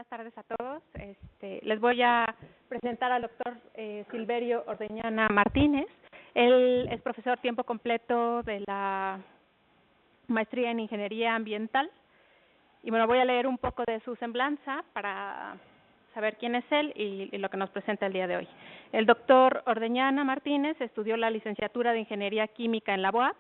buenas tardes a todos. Les voy a presentar al doctor Silverio Ordeñana Martínez. Él es profesor tiempo completo de la maestría en Ingeniería Ambiental. Y bueno, voy a leer un poco de su semblanza para saber quién es él y lo que nos presenta el día de hoy. El doctor Ordeñana Martínez estudió la licenciatura de Ingeniería Química en la UAP,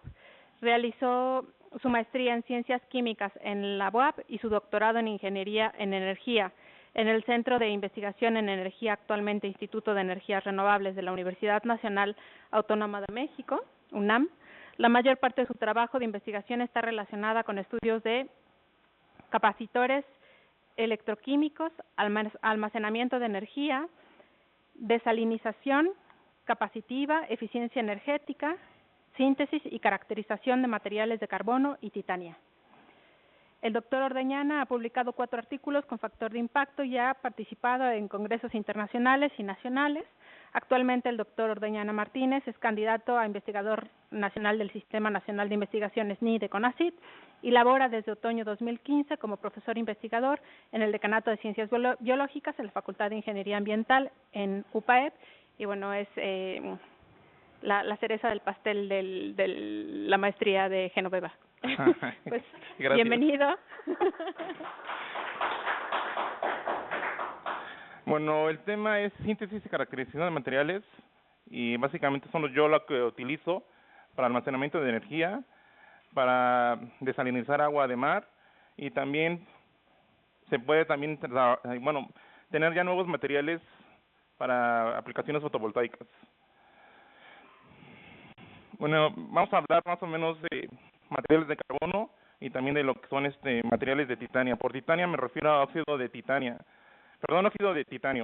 realizó su maestría en Ciencias Químicas en la UAP y su doctorado en Ingeniería en Energía en el Centro de Investigación en Energía, actualmente Instituto de Energías Renovables de la Universidad Nacional Autónoma de México, UNAM. La mayor parte de su trabajo de investigación está relacionada con estudios de capacitores electroquímicos, almacenamiento de energía, desalinización capacitiva, eficiencia energética, síntesis y caracterización de materiales de carbono y titanio. El doctor Ordeñana ha publicado 4 artículos con factor de impacto y ha participado en congresos internacionales y nacionales. Actualmente el doctor Ordeñana Martínez es candidato a investigador nacional del Sistema Nacional de Investigaciones SNI de CONACYT y labora desde otoño 2015 como profesor investigador en el Decanato de Ciencias Biológicas en la Facultad de Ingeniería Ambiental en UPAEP. Y bueno, es la cereza del pastel de la maestría de Genoveva. Pues bienvenido. Bueno, el tema es síntesis y caracterización de materiales y básicamente yo lo que utilizo para almacenamiento de energía, para desalinizar agua de mar y también se puede tener ya nuevos materiales para aplicaciones fotovoltaicas. Bueno, vamos a hablar más o menos de materiales de carbono y también de lo que son materiales de titanio. Por titanio me refiero a óxido de titanio. Óxido de titanio.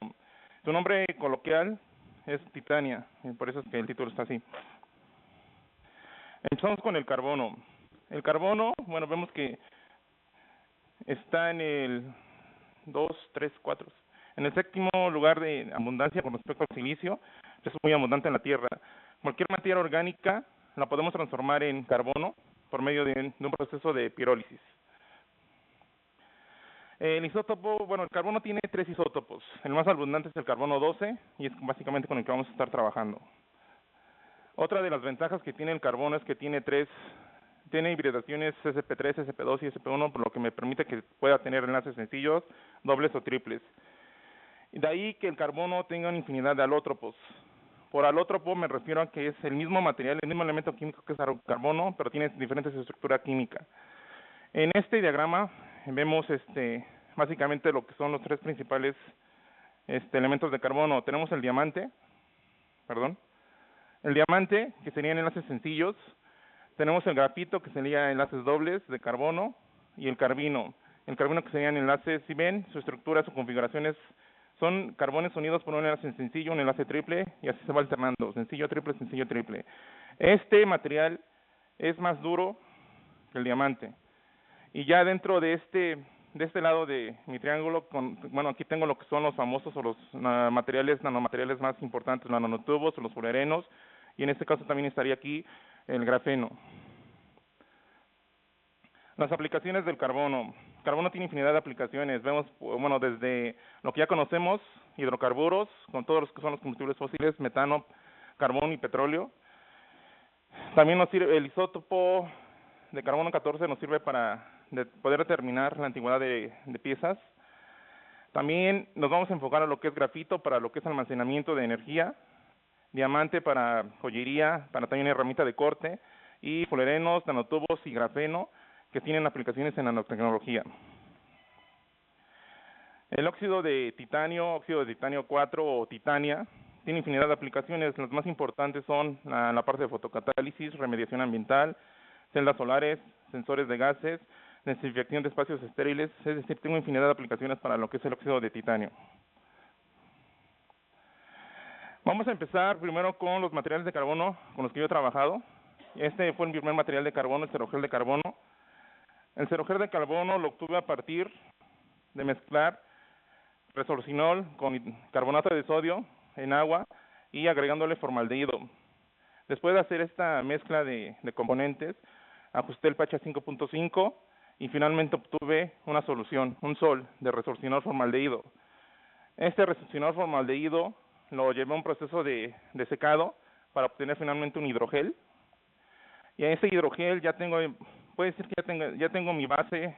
Su nombre coloquial es titania, y por eso es que el título está así. Empezamos con el carbono. El carbono, bueno, vemos que está en el 2, 3, 4. En el 7º lugar de abundancia con respecto al silicio. Es muy abundante en la Tierra. Cualquier materia orgánica la podemos transformar en carbono por medio de un proceso de pirólisis. El isótopo, bueno, el carbono tiene 3 isótopos. El más abundante es el carbono 12 y es básicamente con el que vamos a estar trabajando. Otra de las ventajas que tiene el carbono es que tiene hibridaciones sp3, sp2 y sp1, por lo que me permite que pueda tener enlaces sencillos, dobles o triples. Y de ahí que el carbono tenga una infinidad de alótropos. Por alótropo me refiero a que es el mismo material, el mismo elemento químico que es el carbono, pero tiene diferentes estructuras químicas. En este diagrama vemos básicamente lo que son los 3 principales elementos de carbono. Tenemos el diamante, que serían enlaces sencillos. Tenemos el grafito, que sería enlaces dobles de carbono, y el carbino. El carbino que serían enlaces, si ven, su estructura, sus configuraciones son carbones unidos por un enlace sencillo, un enlace triple, y así se va alternando, sencillo, triple, sencillo, triple. Este material es más duro que el diamante. Y ya dentro de este lado de mi triángulo, aquí tengo lo que son los famosos o los nanomateriales más importantes, los nanotubos o los fluorenos, y en este caso también estaría aquí el grafeno. Las aplicaciones del carbono. El carbono tiene infinidad de aplicaciones. Vemos, desde lo que ya conocemos, hidrocarburos, con todos los que son los combustibles fósiles, metano, carbón y petróleo. También nos sirve el isótopo de carbono 14, nos sirve para poder determinar la antigüedad de piezas. También nos vamos a enfocar a lo que es grafito, para lo que es almacenamiento de energía, diamante para joyería, para también herramienta de corte, y fluorenos, nanotubos y grafeno, que tienen aplicaciones en nanotecnología. El óxido de titanio 4 o titania, tiene infinidad de aplicaciones. Las más importantes son la parte de fotocatálisis, remediación ambiental, celdas solares, sensores de gases, desinfección de espacios estériles, es decir, tengo infinidad de aplicaciones para lo que es el óxido de titanio. Vamos a empezar primero con los materiales de carbono con los que yo he trabajado. Este fue el primer material de carbono, el cerogel de carbono. El cerogel de carbono lo obtuve a partir de mezclar resorcinol con carbonato de sodio en agua y agregándole formaldehído. Después de hacer esta mezcla de componentes, ajusté el pH a 5.5 y finalmente obtuve una solución, un sol de resorcinol formaldehído. Este resorcinol formaldehído lo llevé a un proceso de secado para obtener finalmente un hidrogel. Y en ese hidrogel ya tengo, puede decir que ya tengo mi base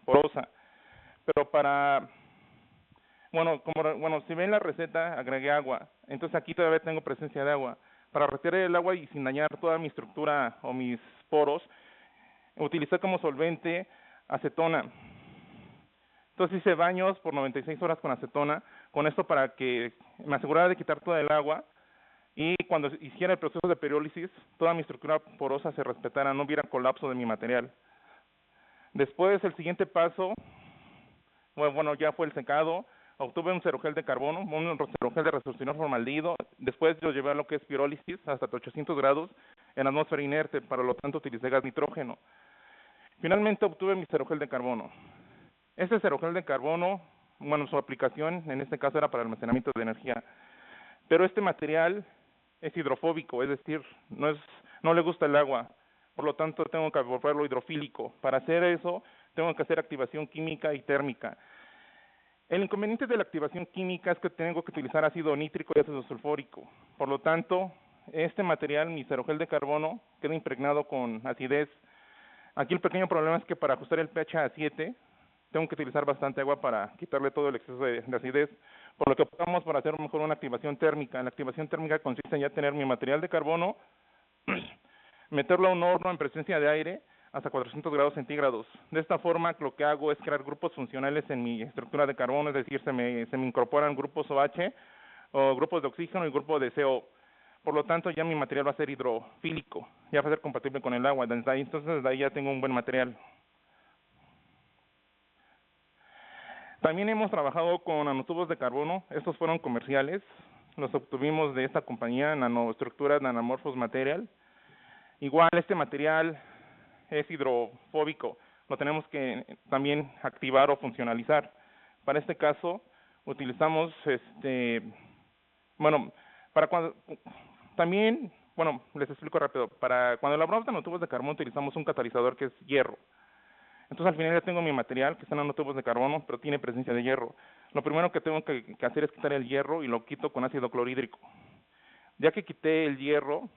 porosa. Pero si ven la receta, agregué agua. Entonces aquí todavía tengo presencia de agua. Para retirar el agua y sin dañar toda mi estructura o mis poros, utilicé como solvente acetona. Entonces hice baños por 96 horas con acetona, con esto para que me asegurara de quitar toda el agua y cuando hiciera el proceso de periólisis, toda mi estructura porosa se respetara, no hubiera colapso de mi material. Después, el siguiente paso, ya fue el secado. Obtuve un cerogel de carbono, un cerogel de resorcinol formaldehído. Después lo llevé a lo que es pirólisis hasta 800 grados en atmósfera inerte, para lo tanto utilicé gas nitrógeno. Finalmente obtuve mi cerogel de carbono. Este cerogel de carbono, su aplicación en este caso era para almacenamiento de energía. Pero este material es hidrofóbico, es decir, no le gusta el agua. Por lo tanto, tengo que volverlo hidrofílico. Para hacer eso, tengo que hacer activación química y térmica. El inconveniente de la activación química es que tengo que utilizar ácido nítrico y ácido sulfúrico. Por lo tanto, este material, mi cerogel de carbono, queda impregnado con acidez. Aquí el pequeño problema es que para ajustar el pH a 7, tengo que utilizar bastante agua para quitarle todo el exceso de acidez, por lo que optamos por hacer mejor una activación térmica. La activación térmica consiste en ya tener mi material de carbono, meterlo a un horno en presencia de aire hasta 400 grados centígrados. De esta forma, lo que hago es crear grupos funcionales en mi estructura de carbono, es decir, se me incorporan grupos OH o grupos de oxígeno y grupos de CO. Por lo tanto, ya mi material va a ser hidrofílico, ya va a ser compatible con el agua. Entonces, desde ahí ya tengo un buen material. También hemos trabajado con nanotubos de carbono. Estos fueron comerciales. Los obtuvimos de esta compañía, Nanoestructuras Nanomorphos Material. Igual este material es hidrofóbico. Lo tenemos que también activar o funcionalizar. Para este caso, utilizamos les explico rápido. Para cuando elaboramos nanotubos de carbono utilizamos un catalizador que es hierro. Entonces al final ya tengo mi material que está en nanotubos de carbono, pero tiene presencia de hierro. Lo primero que tengo que hacer es quitar el hierro y lo quito con ácido clorhídrico. Ya que quité el hierro,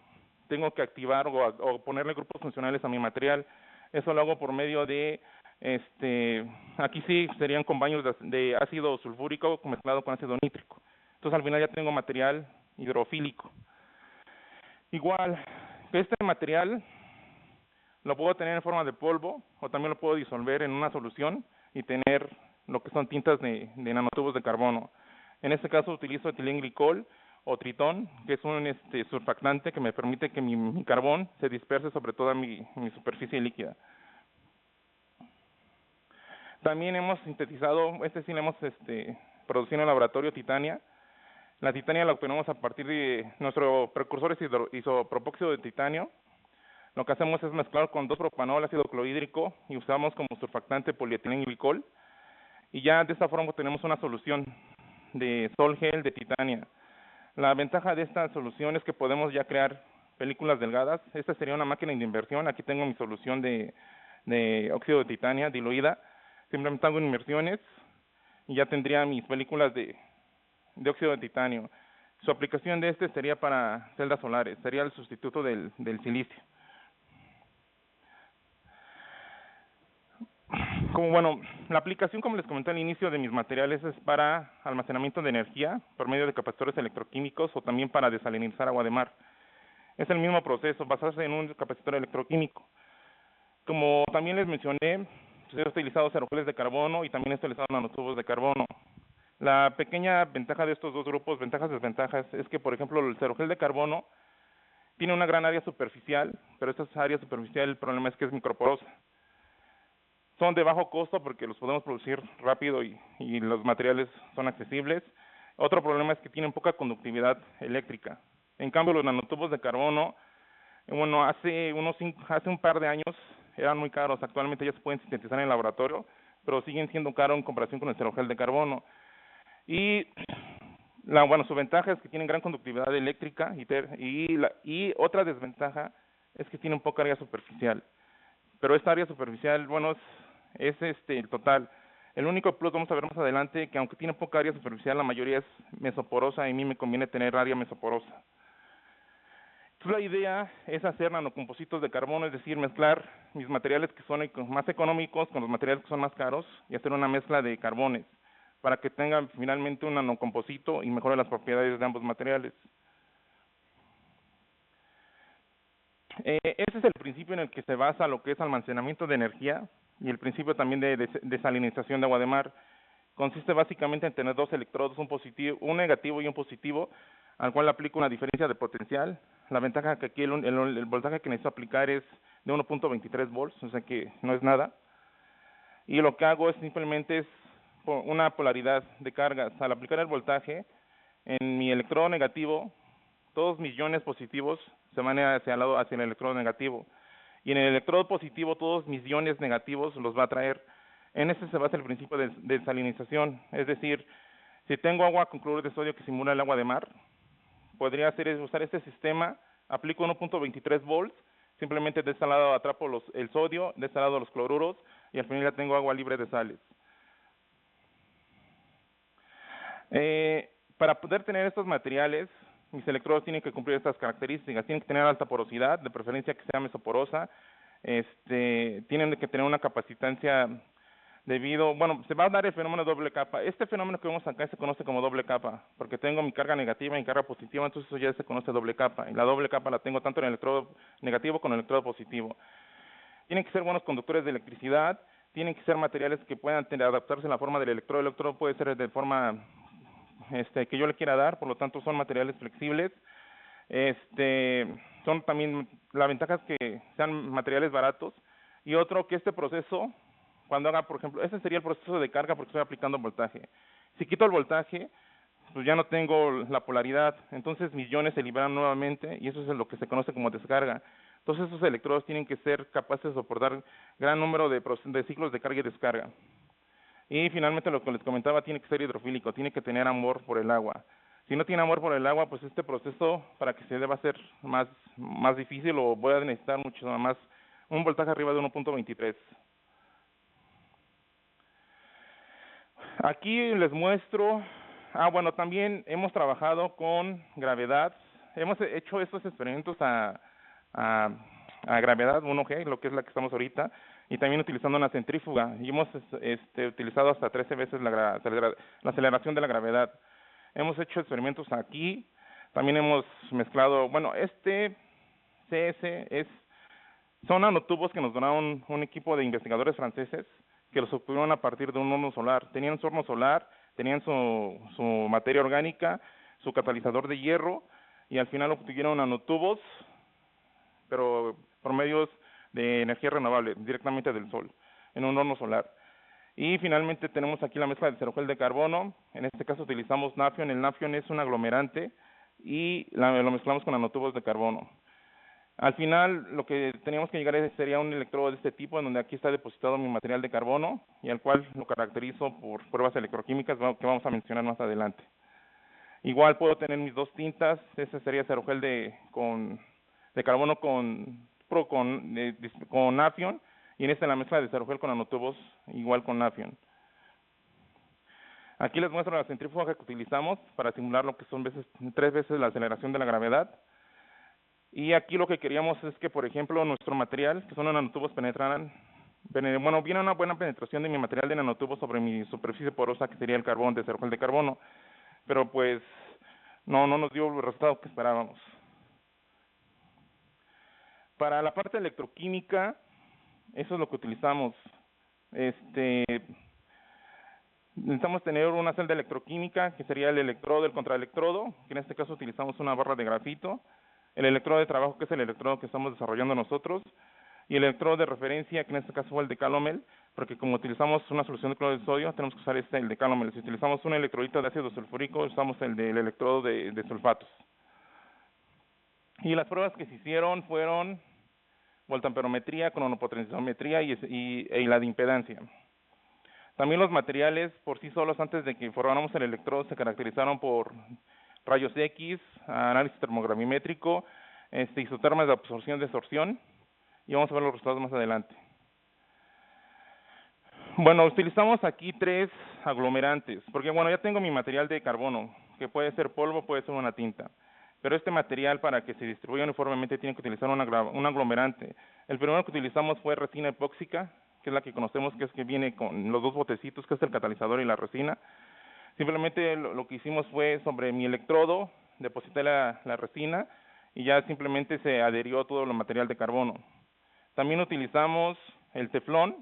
tengo que activar o ponerle grupos funcionales a mi material. Eso lo hago por medio de, aquí sí serían con baños de ácido sulfúrico mezclado con ácido nítrico. Entonces al final ya tengo material hidrofílico. Igual, este material lo puedo tener en forma de polvo o también lo puedo disolver en una solución y tener lo que son tintas de nanotubos de carbono. En este caso utilizo etilenglicol o tritón, que es un surfactante que me permite que mi carbón se disperse sobre toda mi superficie líquida. También hemos sintetizado, sí lo hemos producido en el laboratorio, titania. La titania la obtenemos a partir de nuestro precursor es isopropóxido de titanio. Lo que hacemos es mezclar con 2-propanol, ácido clorhídrico, y usamos como surfactante polietilenglicol. Y ya de esta forma tenemos una solución de sol gel de titania. La ventaja de esta solución es que podemos ya crear películas delgadas. Esta sería una máquina de inmersión. Aquí tengo mi solución de óxido de titania diluida. Simplemente hago inmersiones y ya tendría mis películas de óxido de titanio. Su aplicación de sería para celdas solares, sería el sustituto del silicio. La aplicación, como les comenté al inicio, de mis materiales es para almacenamiento de energía por medio de capacitores electroquímicos o también para desalinizar agua de mar. Es el mismo proceso, basarse en un capacitor electroquímico. Como también les mencioné, he utilizado cerogeles de carbono y también he utilizado nanotubos de carbono. La pequeña ventaja de estos dos grupos, ventajas y desventajas, es que, por ejemplo, el cerogel de carbono tiene una gran área superficial, pero esta área superficial, el problema es que es microporosa. Son de bajo costo porque los podemos producir rápido y los materiales son accesibles. Otro problema es que tienen poca conductividad eléctrica. En cambio, los nanotubos de carbono, hace un par de años eran muy caros. Actualmente ya se pueden sintetizar en el laboratorio, pero siguen siendo caros en comparación con el cerogel de carbono. Y su ventaja es que tienen gran conductividad eléctrica y otra desventaja es que tienen poca área superficial. pero esta área superficial, bueno, es el total. El único plus, vamos a ver más adelante, que aunque tiene poca área superficial, la mayoría es mesoporosa y a mí me conviene tener área mesoporosa. Entonces la idea es hacer nanocompositos de carbono, es decir, mezclar mis materiales que son más económicos con los materiales que son más caros y hacer una mezcla de carbones para que tengan finalmente un nanocomposito y mejore las propiedades de ambos materiales. Ese es el principio en el que se basa lo que es almacenamiento de energía y el principio también de desalinización de agua de mar. Consiste básicamente en tener dos electrodos, un negativo y un positivo, al cual aplico una diferencia de potencial. La ventaja que aquí el voltaje que necesito aplicar es de 1.23 volts, o sea que no es nada. Y lo que hago es simplemente una polaridad de cargas. Al aplicar el voltaje, en mi electrodo negativo, todos mis iones positivos se van hacia el electrodo negativo. Y en el electrodo positivo, todos mis iones negativos los va a traer. En este se basa el principio de desalinización. Es decir, si tengo agua con cloruro de sodio que simula el agua de mar, podría usar este sistema, aplico 1.23 volts, simplemente de este lado atrapo el sodio, de este lado los cloruros, y al final ya tengo agua libre de sales. Para poder tener estos materiales, mis electrodos tienen que cumplir estas características, tienen que tener alta porosidad, de preferencia que sea mesoporosa, tienen que tener una capacitancia bueno, se va a dar el fenómeno de doble capa. Este fenómeno que vemos acá se conoce como doble capa, porque tengo mi carga negativa y mi carga positiva, entonces eso ya se conoce doble capa, y la doble capa la tengo tanto en el electrodo negativo como en el electrodo positivo. Tienen que ser buenos conductores de electricidad, tienen que ser materiales que puedan adaptarse a la forma del electrodo. El electrodo puede ser de forma que yo le quiera dar, por lo tanto son materiales flexibles. Son también, la ventaja es que sean materiales baratos, y otro que este proceso, cuando haga, por ejemplo, ese sería el proceso de carga porque estoy aplicando voltaje. Si quito el voltaje, pues ya no tengo la polaridad, entonces mis iones se liberan nuevamente y eso es lo que se conoce como descarga. Entonces esos electrodos tienen que ser capaces de soportar gran número de ciclos de carga y descarga. Y finalmente lo que les comentaba, tiene que ser hidrofílico, tiene que tener amor por el agua. Si no tiene amor por el agua, pues este proceso para que se dé va a ser más difícil o voy a necesitar mucho más, un voltaje arriba de 1.23. Aquí les muestro, bueno, también hemos trabajado con gravedad, hemos hecho estos experimentos a gravedad 1G, lo que es la que estamos ahorita, y también utilizando una centrífuga, y hemos utilizado hasta 13 veces la aceleración de la gravedad. Hemos hecho experimentos aquí, también hemos mezclado, bueno, CS son nanotubos que nos donaron un equipo de investigadores franceses, que los obtuvieron a partir de un horno solar. Tenían su horno solar, tenían su materia orgánica, su catalizador de hierro, y al final obtuvieron nanotubos, pero por medios de energía renovable, directamente del sol, en un horno solar. Y finalmente tenemos aquí la mezcla de cerogel de carbono. En este caso utilizamos nafion. El nafion es un aglomerante y lo mezclamos con nanotubos de carbono. Al final, lo que teníamos que llegar sería un electrodo de este tipo, en donde aquí está depositado mi material de carbono, y al cual lo caracterizo por pruebas electroquímicas que vamos a mencionar más adelante. Igual puedo tener mis dos tintas, ese sería cerogel de carbono con nafion, y en esta la mezcla de cerogel con nanotubos, igual con nafion. Aquí les muestro la centrífuga que utilizamos para simular lo que son 3 veces la aceleración de la gravedad. Y aquí lo que queríamos es que, por ejemplo, nuestro material, que son los nanotubos, viene una buena penetración de mi material de nanotubos sobre mi superficie porosa, que sería el carbón, de cerogel de carbono, pero pues no nos dio el resultado que esperábamos. Para la parte electroquímica, eso es lo que utilizamos. Necesitamos tener una celda electroquímica, que sería el electrodo, el contraelectrodo, que en este caso utilizamos una barra de grafito, el electrodo de trabajo, que es el electrodo que estamos desarrollando nosotros, y el electrodo de referencia, que en este caso fue el de Calomel, porque como utilizamos una solución de cloruro de sodio, tenemos que usar el de Calomel. Si utilizamos un electrolito de ácido sulfúrico, usamos el del electrodo de sulfatos. Y las pruebas que se hicieron fueron voltamperometría, cronopotenciometría y la de impedancia. También los materiales por sí solos, antes de que formáramos el electrodo, se caracterizaron por rayos X, análisis termogravimétrico, isotermas de absorción-desorción, y vamos a ver los resultados más adelante. Bueno, utilizamos aquí 3 aglomerantes, porque bueno, ya tengo mi material de carbono, que puede ser polvo, puede ser una tinta. Pero este material, para que se distribuya uniformemente, tiene que utilizar un aglomerante. El primero que utilizamos fue resina epóxica, que es la que conocemos, que es que viene con los 2 botecitos, que es el catalizador y la resina. Simplemente lo que hicimos fue, sobre mi electrodo, deposité la resina y ya simplemente se adherió todo el material de carbono. También utilizamos el teflón.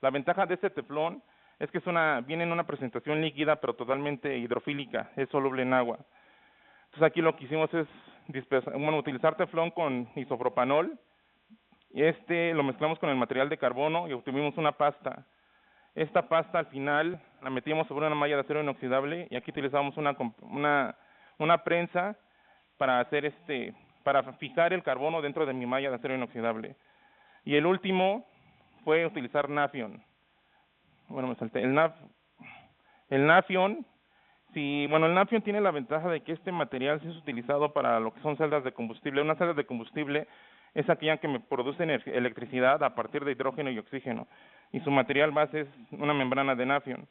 La ventaja de este teflón es que viene en una presentación líquida, pero totalmente hidrofílica, es soluble en agua. Entonces aquí lo que hicimos es utilizar teflón con isopropanol, y lo mezclamos con el material de carbono y obtuvimos una pasta. Esta pasta al final la metimos sobre una malla de acero inoxidable, y aquí utilizamos una prensa para para fijar el carbono dentro de mi malla de acero inoxidable. Y el último fue utilizar Nafion. Bueno, me salté. El Nafion, el Nafion tiene la ventaja de que este material sí es utilizado para lo que son celdas de combustible. Una celda de combustible es aquella que me produce electricidad a partir de hidrógeno y oxígeno, y su material base es una membrana de Nafion.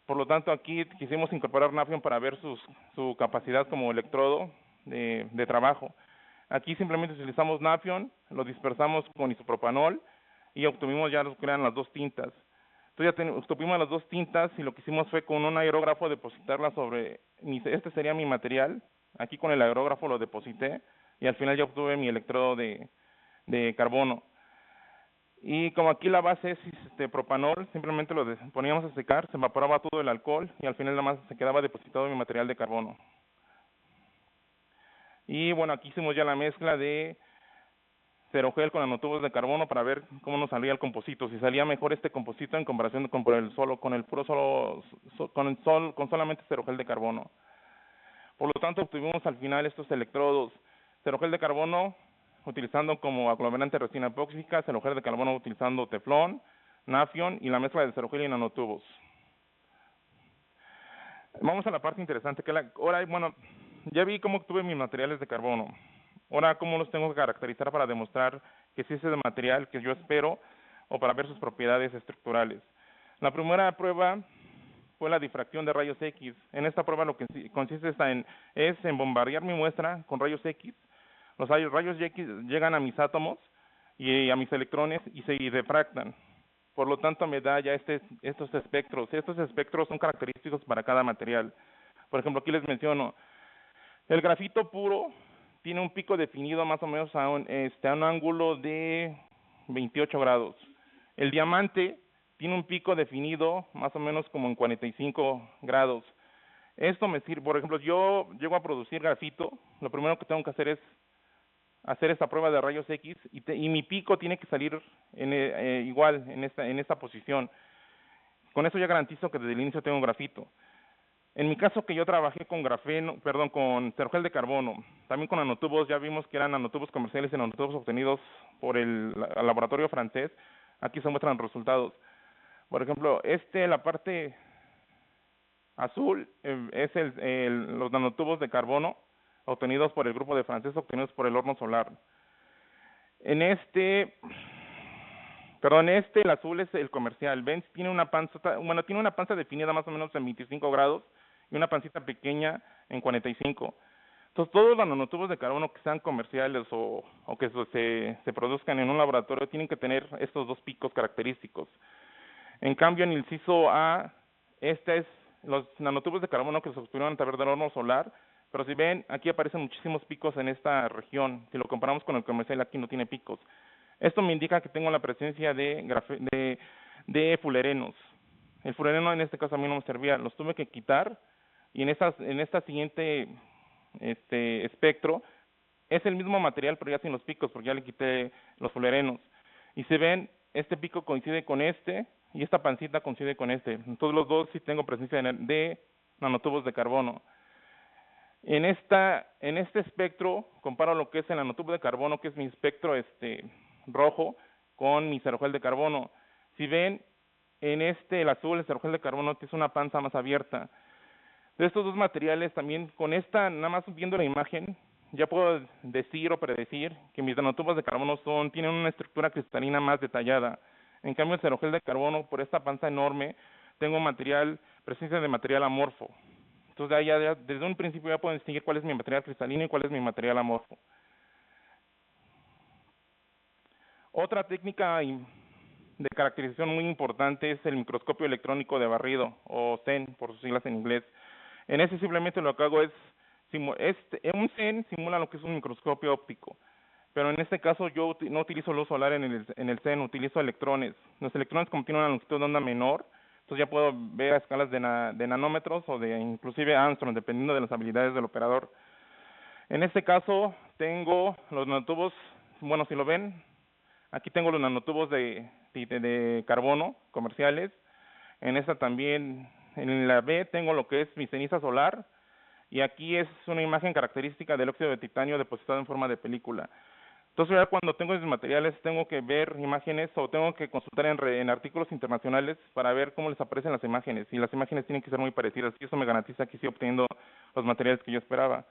Por lo tanto, aquí quisimos incorporar Nafion para ver su capacidad como electrodo de trabajo. Aquí simplemente utilizamos Nafion, lo dispersamos con isopropanol y obtuvimos ya lo que eran las 2 tintas. Entonces ya obtuvimos las 2 tintas, y lo que hicimos fue con un aerógrafo depositarla sobre, este sería mi material. Aquí con el aerógrafo lo deposité y al final ya obtuve mi electrodo de carbono. Y como aquí la base es propanol, simplemente lo poníamos a secar, se evaporaba todo el alcohol y al final nada más se quedaba depositado mi material de carbono. Y bueno, aquí hicimos ya la mezcla de cerogel con nanotubos de carbono para ver cómo nos salía el composito, si salía mejor este composito en comparación con solamente cerogel de carbono. Por lo tanto, obtuvimos al final estos electrodos: cerogel de carbono utilizando como aglomerante resina epóxica, cerogel de carbono utilizando teflón, Nafion y la mezcla de cerogel y nanotubos. Vamos a la parte interesante, ahora, ya vi cómo obtuve mis materiales de carbono. Ahora, ¿cómo los tengo que caracterizar para demostrar que sí es el material que yo espero, o para ver sus propiedades estructurales? La primera prueba fue la difracción de rayos X. En esta prueba lo que consiste es en bombardear mi muestra con rayos X. Los rayos X llegan a mis átomos y a mis electrones y se difractan. Por lo tanto, me da ya estos espectros. Estos espectros son característicos para cada material. Por ejemplo, aquí les menciono, el grafito puro tiene un pico definido más o menos a un ángulo de 28 grados. El diamante tiene un pico definido más o menos como en 45 grados. Esto me sirve, por ejemplo, yo llego a producir grafito, lo primero que tengo que hacer es hacer esta prueba de rayos X, y mi pico tiene que salir igual en esta posición. Con eso ya garantizo que desde el inicio tengo grafito. En mi caso, que yo trabajé con con cerogel de carbono, también con nanotubos, ya vimos que eran nanotubos comerciales y nanotubos obtenidos por el laboratorio francés. Aquí se muestran los resultados. Por ejemplo, la parte azul es los nanotubos de carbono obtenidos por el grupo de franceses, obtenidos por el horno solar. El azul es el comercial. Ven, tiene una panza definida más o menos en 25 grados y una pancita pequeña en 45. Entonces, todos los nanotubos de carbono que sean comerciales o que se produzcan en un laboratorio tienen que tener estos 2 picos característicos. En cambio, en el inciso A, los nanotubos de carbono que se obtuvieron a través del horno solar, pero si ven, aquí aparecen muchísimos picos en esta región. Si lo comparamos con el comercial, aquí no tiene picos. Esto me indica que tengo la presencia de fulerenos. El fulereno en este caso a mí no me servía, los tuve que quitar, y en esta siguiente espectro es el mismo material, pero ya sin los picos, porque ya le quité los fulerenos. Y si ven, este pico coincide con y esta pancita coincide con Entonces los dos sí tengo presencia de nanotubos de carbono. En este espectro comparo lo que es el nanotubo de carbono, que es mi espectro rojo, con mi cerogel de carbono. Si ven, el azul, el cerogel de carbono, es una panza más abierta. De estos 2 materiales, también con nada más viendo la imagen, ya puedo decir o predecir que mis nanotubos de carbono tienen una estructura cristalina más detallada. En cambio, el cerogel de carbono, por esta panza enorme, tengo presencia de material amorfo. Entonces, desde un principio ya puedo distinguir cuál es mi material cristalino y cuál es mi material amorfo. Otra técnica de caracterización muy importante es el microscopio electrónico de barrido, o CEN, por sus siglas en inglés. En ese simplemente lo que hago es, un CEN simula lo que es un microscopio óptico, pero en este caso yo no utilizo luz solar en el CEN, utilizo electrones. Los electrones, como tienen una longitud de onda menor, entonces ya puedo ver a escalas de nanómetros o de inclusive Armstrong, dependiendo de las habilidades del operador. En este caso tengo los nanotubos, bueno, si lo ven, aquí tengo los nanotubos de carbono comerciales. En esta también, en la B, tengo lo que es mi ceniza solar. Y aquí es una imagen característica del óxido de titanio depositado en forma de película. Entonces, ya cuando tengo esos materiales, tengo que ver imágenes o tengo que consultar en artículos internacionales para ver cómo les aparecen las imágenes. Y las imágenes tienen que ser muy parecidas. Y eso me garantiza que estoy obteniendo los materiales que yo esperaba.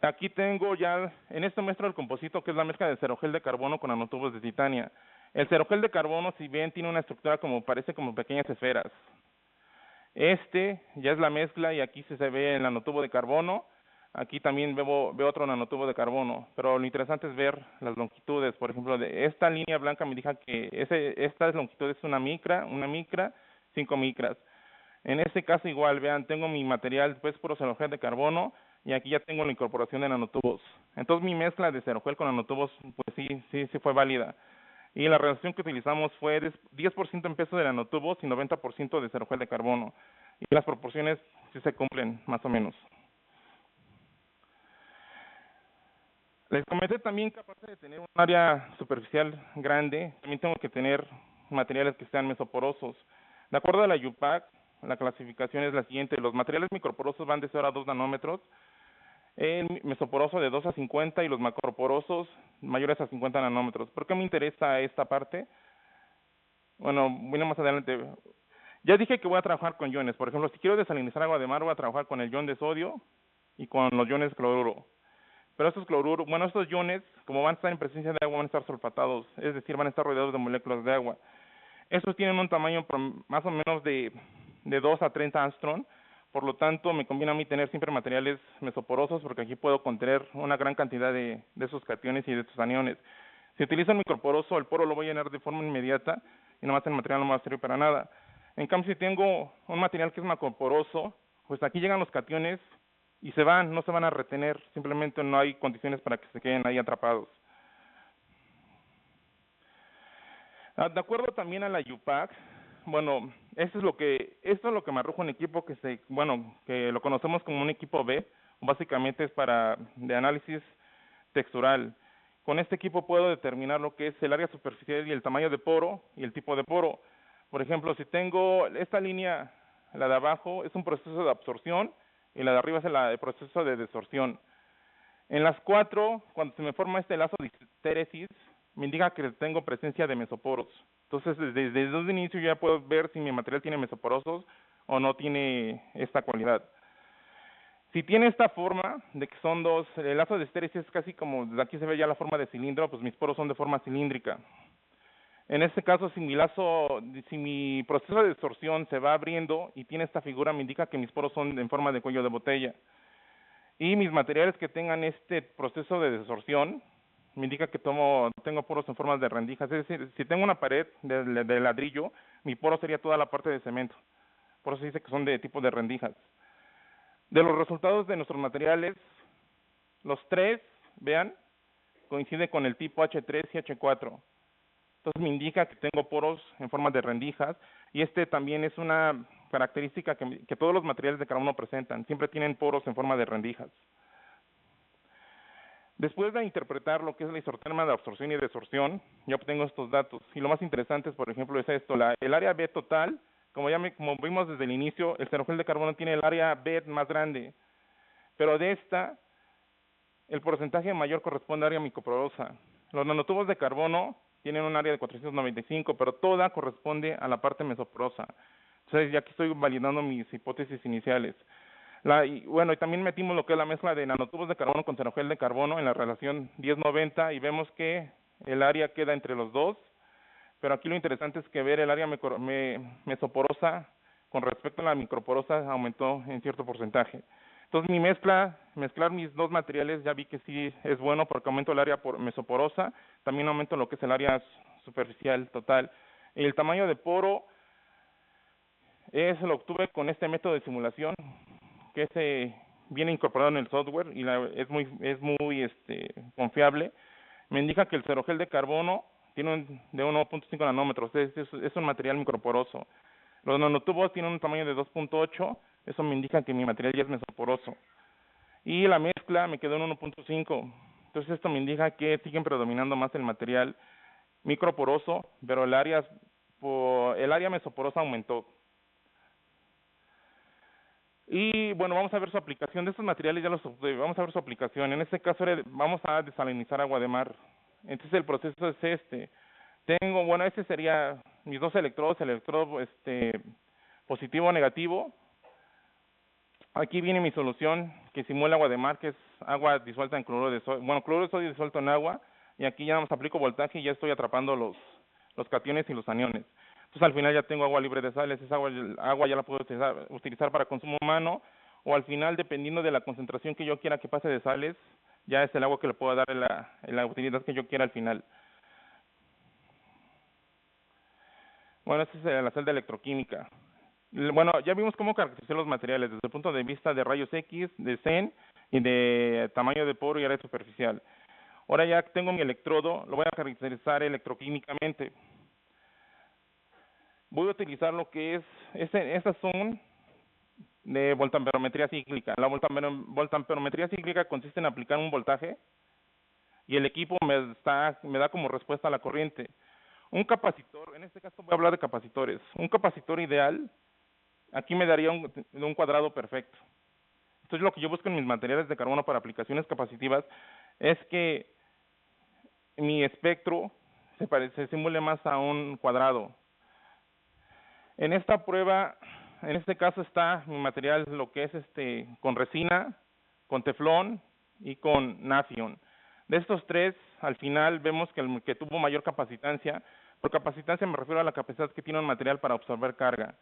Aquí tengo ya, en este muestro el composito, que es la mezcla de cerogel de carbono con nanotubos de titania. El cerogel de carbono, si bien tiene una estructura parece como pequeñas esferas. Ya es la mezcla y aquí se ve el nanotubo de carbono. Aquí también veo otro nanotubo de carbono, pero lo interesante es ver las longitudes. Por ejemplo, de esta línea blanca me indica que esta longitud es una micra, 5 micras. En este caso igual, vean, tengo mi material pues puro cerogel de carbono y aquí ya tengo la incorporación de nanotubos. Entonces mi mezcla de cerogel con nanotubos pues sí fue válida. Y la relación que utilizamos fue 10% en peso de nanotubos y 90% de cerogel de carbono. Y las proporciones sí se cumplen, más o menos. Les comenté también que aparte de tener un área superficial grande, también tengo que tener materiales que sean mesoporosos. De acuerdo a la UPAC, la clasificación es la siguiente: los materiales microporosos van de 0 a 2 nanómetros, el mesoporoso de 2 a 50 y los macroporosos mayores a 50 nanómetros. ¿Por qué me interesa esta parte? Bueno, bueno, más adelante. Ya dije que voy a trabajar con iones. Por ejemplo, si quiero desalinizar agua de mar, voy a trabajar con el ion de sodio y con los iones cloruro. Pero estos iones, como van a estar en presencia de agua, van a estar sulfatados, es decir, van a estar rodeados de moléculas de agua. Estos tienen un tamaño más o menos de 2 a 30 Armstrong, por lo tanto me conviene a mí tener siempre materiales mesoporosos porque aquí puedo contener una gran cantidad de esos cationes y de estos aniones. Si utilizo el microporoso, el poro lo voy a llenar de forma inmediata y nomás el material no me va a servir para nada. En cambio, si tengo un material que es macroporoso, pues aquí llegan los cationes y no se van a retener, simplemente no hay condiciones para que se queden ahí atrapados. De acuerdo también a la UPAC, bueno, esto es lo que me arroja un equipo que lo conocemos como un equipo B, básicamente es de análisis textural. Con este equipo puedo determinar lo que es el área superficial y el tamaño de poro y el tipo de poro. Por ejemplo, si tengo esta línea, la de abajo, es un proceso de absorción y la de arriba es el proceso de desorción. En las 4, cuando se me forma este lazo de histéresis, me indica que tengo presencia de mesoporos. Entonces, desde el inicio ya puedo ver si mi material tiene mesoporosos o no tiene esta cualidad. Si tiene esta forma, de que son dos, el lazo de histéresis es casi como, desde aquí se ve ya la forma de cilindro, pues mis poros son de forma cilíndrica. En este caso, si mi proceso de desorción se va abriendo y tiene esta figura, me indica que mis poros son en forma de cuello de botella. Y mis materiales que tengan este proceso de desorción, me indica que tengo poros en formas de rendijas. Es decir, si tengo una pared de ladrillo, mi poro sería toda la parte de cemento. Por eso dice que son de tipo de rendijas. De los resultados de nuestros materiales, los 3, vean, coincide con el tipo H3 y H4. Entonces me indica que tengo poros en forma de rendijas y también es una característica que todos los materiales de carbono presentan. Siempre tienen poros en forma de rendijas. Después de interpretar lo que es la isoterma de absorción y desorción, ya obtengo estos datos. Y lo más interesante, por ejemplo, es esto. El área B total, como vimos desde el inicio, el cerogel de carbono tiene el área B más grande. Pero de el porcentaje mayor corresponde al área microporosa. Los nanotubos de carbono tienen un área de 495, pero toda corresponde a la parte mesoporosa. Entonces ya aquí estoy validando mis hipótesis iniciales. Y también metimos lo que es la mezcla de nanotubos de carbono con cerogel de carbono en la relación 10-90 y vemos que el área queda entre los dos, pero aquí lo interesante es que ver el área mesoporosa con respecto a la microporosa aumentó en cierto porcentaje. Entonces mi mezclar mis dos materiales, ya vi que sí es bueno porque aumento el área mesoporosa, también aumento lo que es el área superficial total. El tamaño de poro lo obtuve con este método de simulación que se viene incorporado en el software y es muy confiable. Me indica que el cerogel de carbono tiene de 1.5 nanómetros, es un material microporoso. Los nanotubos tienen un tamaño de 2.8, eso me indica que mi material ya es mesoporoso. Y la mezcla me quedó en 1.5, entonces esto me indica que siguen predominando más el material microporoso, pero el área mesoporosa aumentó. Y bueno, vamos a ver su aplicación de estos materiales, vamos a ver su aplicación. En este caso vamos a desalinizar agua de mar. Entonces el proceso es este sería mis dos electrodos, el electrodo positivo o negativo. Aquí viene mi solución que simula agua de mar, que es agua disuelta en cloruro de sodio, cloruro de sodio disuelto en agua, y aquí ya más aplico voltaje y ya estoy atrapando los cationes y los aniones. Entonces al final ya tengo agua libre de sales, esa agua ya la puedo utilizar para consumo humano, o al final, dependiendo de la concentración que yo quiera que pase de sales, ya es el agua que le puedo dar en la utilidad que yo quiera al final. Bueno, esta es la celda electroquímica. Bueno, ya vimos cómo caracterizar los materiales desde el punto de vista de rayos X, de Zen y de tamaño de poro y área superficial. Ahora ya tengo mi electrodo, lo voy a caracterizar electroquímicamente. Voy a utilizar lo que es, estas son de voltamperometría cíclica. La voltamperometría cíclica consiste en aplicar un voltaje y el equipo me da como respuesta a la corriente. Un capacitor, en este caso voy a hablar de capacitores. Un capacitor ideal, aquí me daría un cuadrado perfecto. Entonces lo que yo busco en mis materiales de carbono para aplicaciones capacitivas es que mi espectro se simule más a un cuadrado. En esta prueba, en este caso está mi material, lo que es con resina, con teflón y con nafion. De estos tres, al final vemos que el que tuvo mayor capacitancia, por capacitancia me refiero a la capacidad que tiene un material para absorber carga.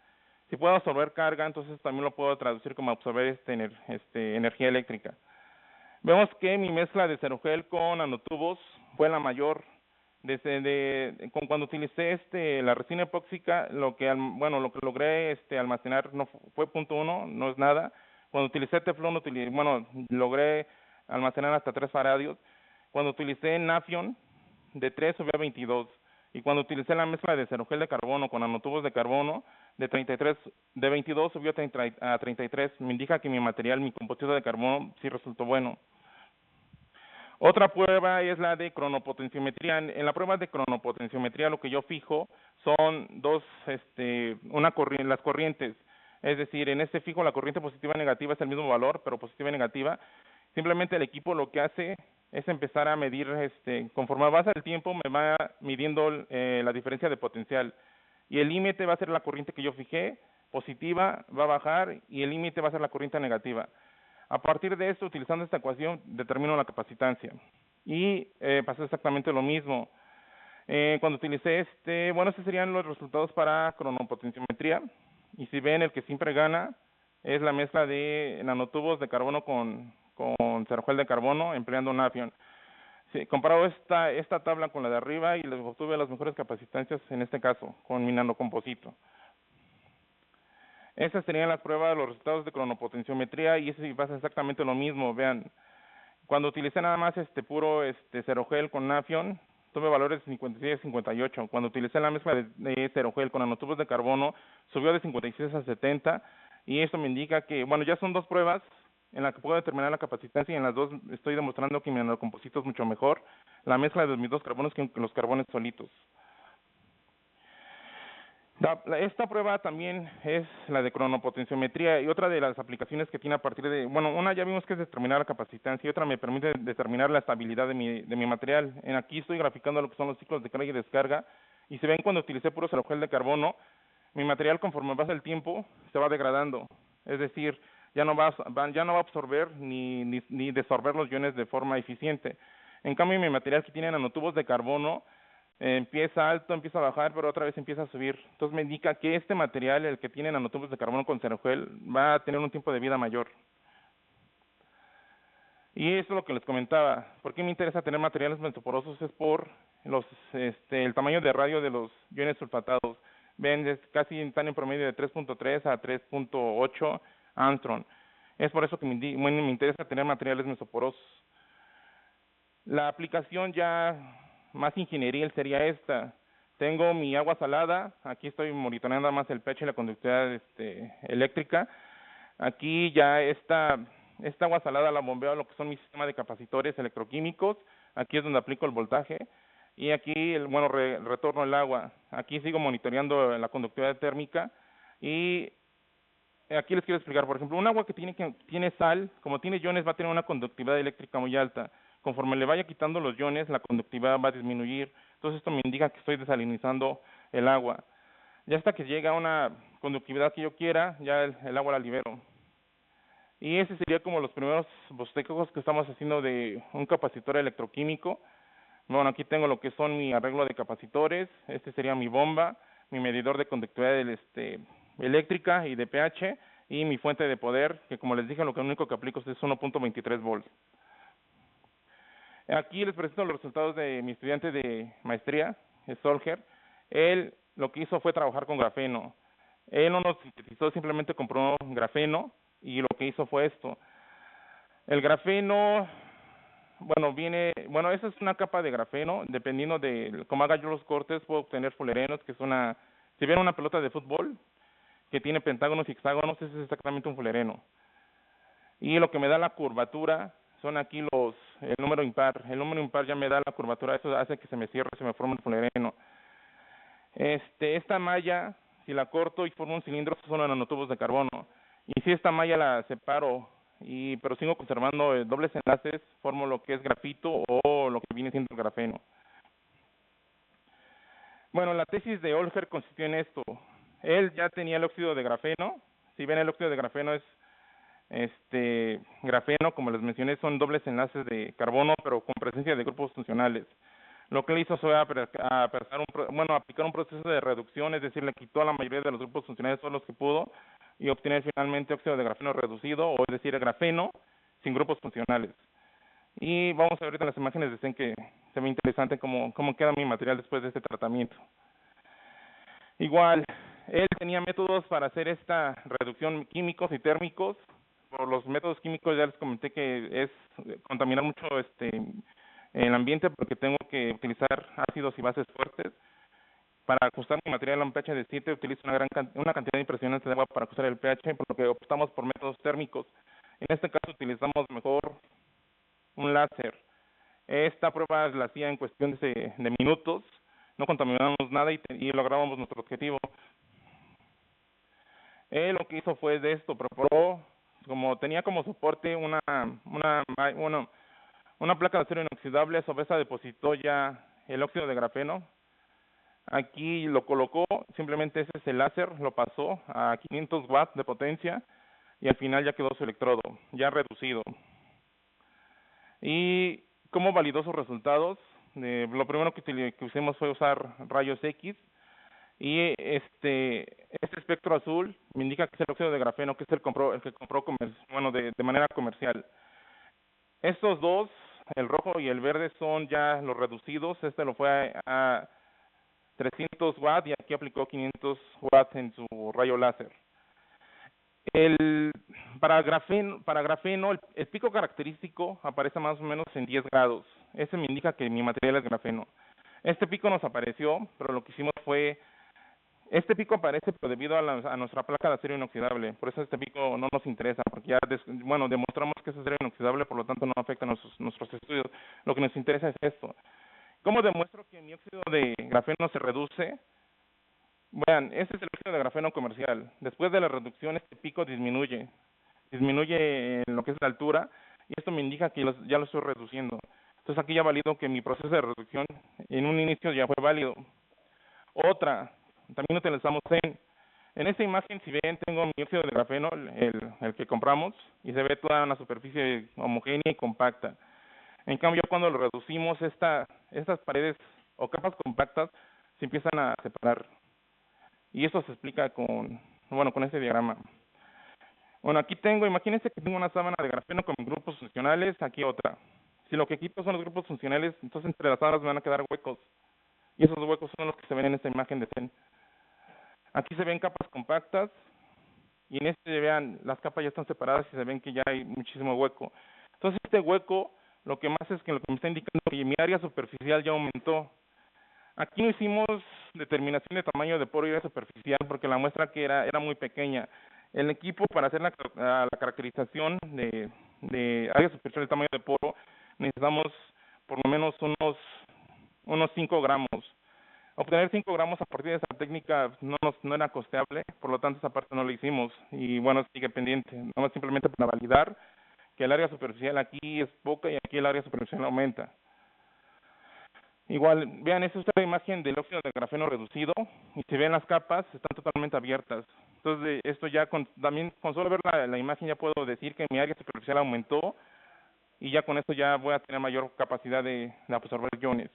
Si puedo absorber carga, entonces también lo puedo traducir como absorber energía eléctrica. Vemos que mi mezcla de cerogel con nanotubos fue la mayor. Cuando utilicé la resina epóxica, lo que logré almacenar fue 0.1, no es nada. Cuando utilicé teflón, logré almacenar hasta 3 faradios. Cuando utilicé nafion, de 3 subió a 22. Y cuando utilicé la mezcla de cerogel de carbono con nanotubos de carbono, de 22 subió a 33. Me indica que mi material, mi compuesto de carbono, sí resultó bueno. Otra prueba es la de cronopotenciometría. En la prueba de cronopotenciometría lo que yo fijo son las corrientes. Es decir, en este fijo la corriente positiva y negativa es el mismo valor, pero positiva y negativa. Simplemente el equipo lo que hace es empezar a medir, conforme avanza el tiempo, me va midiendo la diferencia de potencial. Y el límite va a ser la corriente que yo fijé, positiva va a bajar, y el límite va a ser la corriente negativa. A partir de esto, utilizando esta ecuación, determino la capacitancia. Y pasó exactamente lo mismo. Cuando utilicé estos serían los resultados para cronopotenciometría. Y si ven, el que siempre gana es la mezcla de nanotubos de carbono con cerogel de carbono empleando nafion. Sí, comparado esta tabla con la de arriba y les obtuve las mejores capacitancias en este caso, con mi nanocomposito. Esas serían las pruebas, los resultados de cronopotenciometría, y eso pasa exactamente lo mismo. Vean, cuando utilicé nada más puro cerogel con nafion, tuve valores de 56 a 58. Cuando utilicé la mezcla de cerogel con nanotubos de carbono, subió de 56 a 70, y esto me indica que, ya son dos pruebas en las que puedo determinar la capacitancia, y en las dos estoy demostrando que mi nanocomposito es mucho mejor, la mezcla de mis dos carbonos que los carbones solitos. Esta prueba también es la de cronopotenciometría, y otra de las aplicaciones que tiene a partir de, una ya vimos que es determinar la capacitancia, y otra me permite determinar la estabilidad de mi material. Aquí estoy graficando lo que son los ciclos de carga y descarga, y se ven cuando utilicé puro cerogel de carbono, mi material conforme pasa el tiempo se va degradando, es decir, ya no va a absorber ni desorber los iones de forma eficiente. En cambio, mi material que tiene nanotubos de carbono empieza alto, empieza a bajar, pero otra vez empieza a subir. Entonces me indica que este material, el que tiene nanotubos de carbono con cerogel, va a tener un tiempo de vida mayor. Y eso es lo que les comentaba. ¿Por qué me interesa tener materiales mesoporosos? Es por el tamaño de radio de los iones sulfatados. Ven, casi están en promedio de 3.3 a 3.8 angstrom. Es por eso que me interesa tener materiales mesoporosos. La aplicación ya más ingenieril sería esta. Tengo mi agua salada, aquí estoy monitoreando más el pH y la conductividad eléctrica. Aquí ya esta agua salada la bombeo a lo que son mis sistemas de capacitores electroquímicos. Aquí es donde aplico el voltaje. Y aquí, retorno el agua. Aquí sigo monitoreando la conductividad térmica. Y aquí les quiero explicar, por ejemplo, un agua que tiene sal, como tiene iones, va a tener una conductividad eléctrica muy alta. Conforme le vaya quitando los iones, la conductividad va a disminuir. Entonces esto me indica que estoy desalinizando el agua. Ya hasta que llega a una conductividad que yo quiera, ya el agua la libero. Y ese sería como los primeros bosquejos que estamos haciendo de un capacitor electroquímico. Bueno, aquí tengo lo que son mi arreglo de capacitores, este sería mi bomba, mi medidor de conductividad eléctrica y de pH, y mi fuente de poder, que como les dije, lo único que aplico es 1.23 volts. Aquí les presento los resultados de mi estudiante de maestría, Solger. Él lo que hizo fue trabajar con grafeno. Él no lo sintetizó, simplemente compró grafeno y lo que hizo fue esto. El grafeno, esa es una capa de grafeno, dependiendo de cómo haga yo los cortes, puedo obtener fulerenos, que es si ven una pelota de fútbol que tiene pentágonos y hexágonos, ese es exactamente un fulereno. Y lo que me da la curvatura son aquí el número impar. El número impar ya me da la curvatura, eso hace que se me cierre, se me forme el fulereno. Esta malla, si la corto y formo un cilindro, son nanotubos de carbono. Y si esta malla la separo, pero sigo conservando dobles enlaces, formo lo que es grafito o lo que viene siendo el grafeno. Bueno, la tesis de Olger consistió en esto. Él ya tenía el óxido de grafeno. Si ven, el óxido de grafeno es grafeno, como les mencioné, son dobles enlaces de carbono, pero con presencia de grupos funcionales. Lo que él hizo fue aplicar un proceso de reducción, es decir, le quitó a la mayoría de los grupos funcionales todos los que pudo y obtener finalmente óxido de grafeno reducido, o es decir, grafeno sin grupos funcionales. Y vamos a ver ahorita las imágenes, dicen que se ve interesante cómo queda mi material después de este tratamiento. Igual, él tenía métodos para hacer esta reducción químicos y térmicos. Por los métodos químicos ya les comenté que es contaminar mucho el ambiente, porque tengo que utilizar ácidos y bases fuertes. Para ajustar mi material a un pH de 7 utilizo una cantidad impresionante de agua para ajustar el pH, por lo que optamos por métodos térmicos. En este caso utilizamos mejor un láser. Esta prueba la hacía en cuestión de minutos, no contaminamos nada y lográbamos nuestro objetivo. Él lo que hizo fue preparó, tenía como soporte una placa de acero inoxidable. Sobre esa depositó ya el óxido de grafeno. Aquí lo colocó, simplemente ese es el láser, lo pasó a 500 watts de potencia y al final ya quedó su electrodo, ya reducido. ¿Y cómo validó sus resultados? Lo primero que hicimos fue usar rayos X, y este espectro azul me indica que es el óxido de grafeno, que es el que compró de manera comercial. Estos dos, el rojo y el verde, son ya los reducidos. Lo fue a 300 watts y aquí aplicó 500 watts en su rayo láser. Para grafeno, el pico característico aparece más o menos en 10 grados. Ese me indica que mi material es grafeno. Este pico nos apareció, pero lo que hicimos fue, este pico aparece pero debido a nuestra placa de acero inoxidable. Por eso este pico no nos interesa, porque ya demostramos que es acero inoxidable, por lo tanto no afecta a nuestros estudios. Lo que nos interesa es esto. ¿Cómo demuestro que mi óxido de grafeno se reduce? Vean, este es el óxido de grafeno comercial. Después de la reducción, este pico disminuye en lo que es la altura, y esto me indica que ya lo estoy reduciendo. Entonces aquí ya valido que mi proceso de reducción en un inicio ya fue válido. Otra, también utilizamos en esta imagen, si ven, tengo mi óxido de grafeno, el que compramos, y se ve toda una superficie homogénea y compacta. En cambio, cuando lo reducimos, estas paredes o capas compactas se empiezan a separar. Y eso se explica con este diagrama. Bueno, aquí imagínense que tengo una sábana de grafeno con grupos funcionales, aquí otra. Si lo que quito son los grupos funcionales, entonces entre las sábanas me van a quedar huecos. Y esos huecos son los que se ven en esta imagen de TEN. Aquí se ven capas compactas, y en vean, las capas ya están separadas y se ven que ya hay muchísimo hueco. Entonces este hueco, lo que más es que lo que me está indicando que mi área superficial ya aumentó. Aquí no hicimos determinación de tamaño de poro y área superficial porque la muestra que era muy pequeña. El equipo para hacer la caracterización de área superficial del tamaño de poro necesitamos por lo menos unos 5 gramos. Obtener 5 gramos a partir de esa técnica no era costeable, por lo tanto esa parte no la hicimos y bueno, sigue pendiente. Nada más simplemente para validar que el área superficial aquí es poca y aquí el área superficial aumenta. Igual, vean, esta es una imagen del óxido de grafeno reducido y si ven las capas están totalmente abiertas. Entonces, esto ya también con solo ver la imagen ya puedo decir que mi área superficial aumentó y ya con esto ya voy a tener mayor capacidad de absorber iones.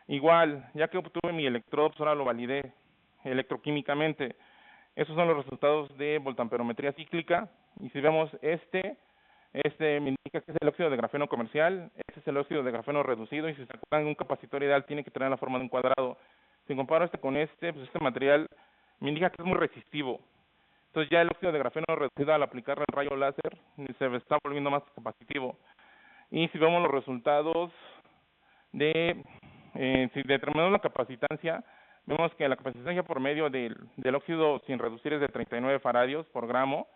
Igual, ya que obtuve mi electrodo, pues ahora lo validé electroquímicamente. Esos son los resultados de voltamperometría cíclica y si vemos me indica que es el óxido de grafeno comercial, este es el óxido de grafeno reducido y si se acuerdan un capacitor ideal tiene que tener la forma de un cuadrado. Si comparo con pues este material me indica que es muy resistivo. Entonces ya el óxido de grafeno reducido al aplicarle el rayo láser se está volviendo más capacitivo. Y si vemos los resultados si determinamos la capacitancia, vemos que la capacitancia por medio del óxido sin reducir es de 39 faradios por gramo.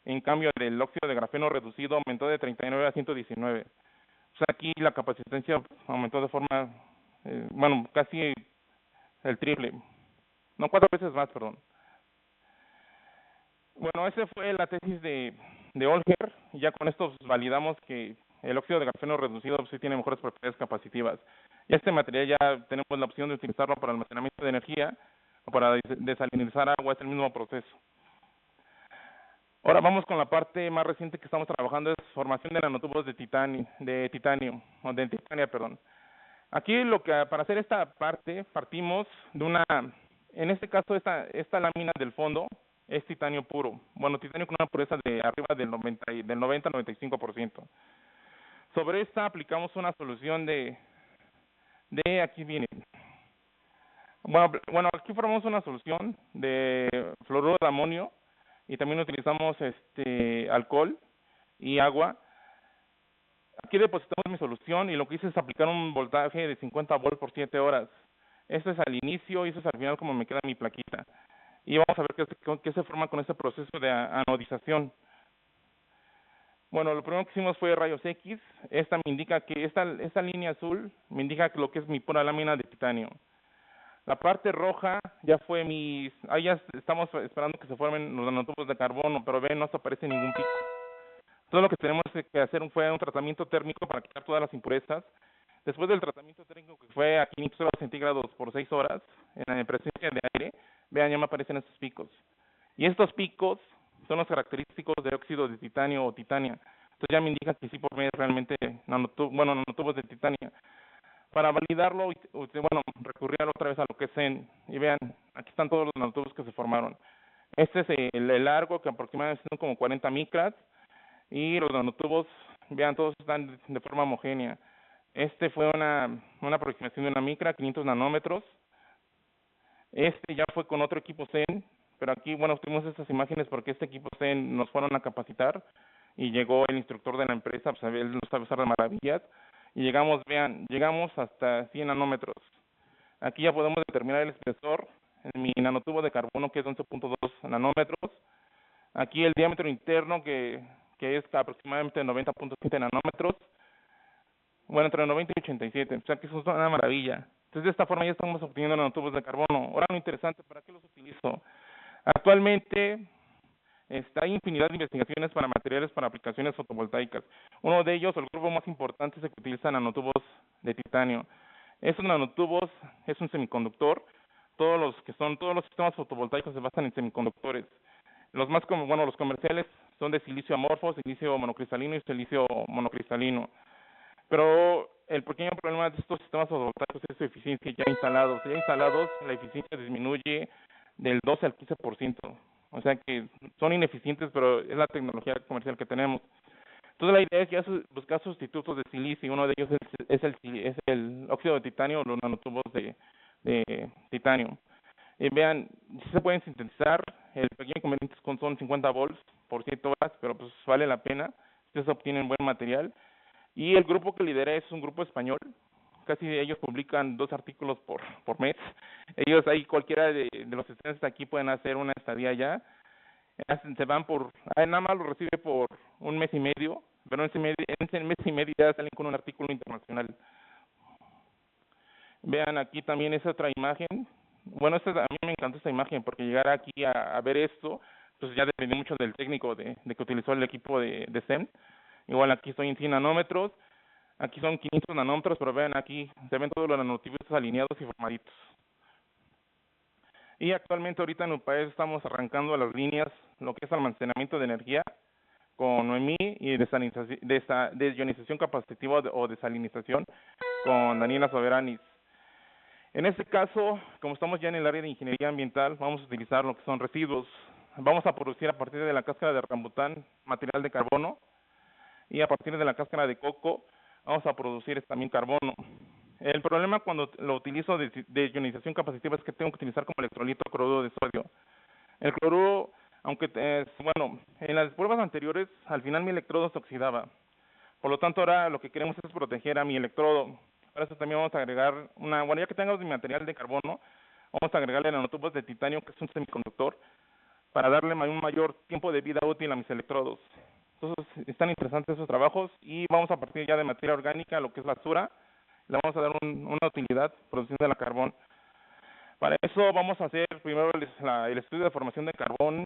En cambio, el óxido de grafeno reducido aumentó de 39 a 119. O sea, aquí la capacitancia aumentó de forma, casi el triple. No, 4 veces más, perdón. Bueno, esa fue la tesis de Olger. Y ya con esto validamos que el óxido de grafeno reducido sí tiene mejores propiedades capacitivas. Y este material ya tenemos la opción de utilizarlo para almacenamiento de energía o para desalinizar agua, es el mismo proceso. Ahora vamos con la parte más reciente que estamos trabajando, es formación de nanotubos de titania. Aquí para hacer esta parte partimos de en este caso esta lámina del fondo es titanio puro. Bueno, titanio con una pureza de arriba del 90 al 95%. Sobre esta aplicamos una solución aquí viene. Bueno, aquí formamos una solución de fluoruro de amonio y también utilizamos alcohol y agua. Aquí depositamos mi solución y lo que hice es aplicar un voltaje de 50 volts por 7 horas. Esto es al inicio y eso es al final como me queda mi plaquita. Y vamos a ver qué se forma con este proceso de anodización. Bueno, lo primero que hicimos fue rayos X. Esta me indica que esta línea azul me indica lo que es mi pura lámina de titanio. La parte roja ya fue ahí ya estamos esperando que se formen los nanotubos de carbono, pero ven, no se aparece ningún pico. Todo lo que tenemos que hacer fue un tratamiento térmico para quitar todas las impurezas. Después del tratamiento térmico que fue a 500 grados centígrados por 6 horas, en la presencia de aire, vean, ya me aparecen estos picos. Y estos picos son los característicos de óxido de titanio o titania. Entonces ya me indica que sí por medio realmente nanotubos de titania. Para validarlo, recurrir otra vez a lo que es CEN. Y vean, aquí están todos los nanotubos que se formaron. Este es el largo, que aproximadamente son como 40 micras. Y los nanotubos, vean, todos están de forma homogénea. Este fue una aproximación de 1 micra, 500 nanómetros. Ya fue con otro equipo CEN, pero aquí, tuvimos estas imágenes porque este equipo CEN nos fueron a capacitar y llegó el instructor de la empresa, pues él no sabe usar de maravillas. Y llegamos hasta 100 nanómetros. Aquí ya podemos determinar el espesor en mi nanotubo de carbono, que es 11.2 nanómetros. Aquí el diámetro interno, que es aproximadamente 90.7 nanómetros. Bueno, entre 90 y 87. O sea que eso es una maravilla. Entonces, de esta forma ya estamos obteniendo nanotubos de carbono. Ahora, lo interesante, ¿para qué los utilizo? Actualmente hay infinidad de investigaciones para materiales para aplicaciones fotovoltaicas. Uno de ellos, el grupo más importante, es el que utiliza nanotubos de titanio. Estos nanotubos es un semiconductor. Todos los sistemas fotovoltaicos se basan en semiconductores. Los comerciales son de silicio amorfo, silicio monocristalino y silicio monocristalino. Pero el pequeño problema de estos sistemas fotovoltaicos es su eficiencia ya instalados. Ya instalados, la eficiencia disminuye del 12 al 15%. O sea que son ineficientes, pero es la tecnología comercial que tenemos. Entonces la idea es ya buscar sustitutos de silicio, y uno de ellos es el óxido de titanio o los nanotubos de titanio. Vean, sí se pueden sintetizar, el pequeño inconveniente son 50 volts por 7 horas, pero pues vale la pena, ustedes obtienen buen material. Y el grupo que lidera es un grupo español, casi ellos publican 2 artículos por mes. Ellos ahí, cualquiera de los estudiantes aquí pueden hacer una estadía allá. Se van nada más lo recibe por un mes y medio, pero en ese mes y medio ya salen con un artículo internacional. Vean, aquí también es otra imagen. Bueno, a mí me encantó esta imagen porque llegar aquí a ver esto, pues ya depende mucho del técnico de que utilizó el equipo de SEM. Igual aquí estoy en 100 nanómetros, aquí son 500 nanómetros, pero vean aquí, se ven todos los nanotubos alineados y formaditos. Y actualmente ahorita en UPAES estamos arrancando las líneas, lo que es almacenamiento de energía, con Noemí, y desionización capacitiva o desalinización con Daniela Soberanis. En este caso, como estamos ya en el área de ingeniería ambiental, vamos a utilizar lo que son residuos. Vamos a producir a partir de la cáscara de rambután material de carbono, y a partir de la cáscara de coco vamos a producir también carbono. El problema cuando lo utilizo de ionización capacitiva es que tengo que utilizar como electrolito cloruro de sodio. El cloruro, aunque en las pruebas anteriores al final mi electrodo se oxidaba. Por lo tanto, ahora lo que queremos es proteger a mi electrodo. Para eso también vamos a agregar ya que tengamos mi material de carbono, vamos a agregarle nanotubos de titanio, que es un semiconductor, para darle un mayor tiempo de vida útil a mis electrodos. Entonces, están interesantes esos trabajos, y vamos a partir ya de materia orgánica, lo que es basura, le vamos a dar una utilidad produciendo el carbón. Para eso vamos a hacer primero el estudio de formación de carbón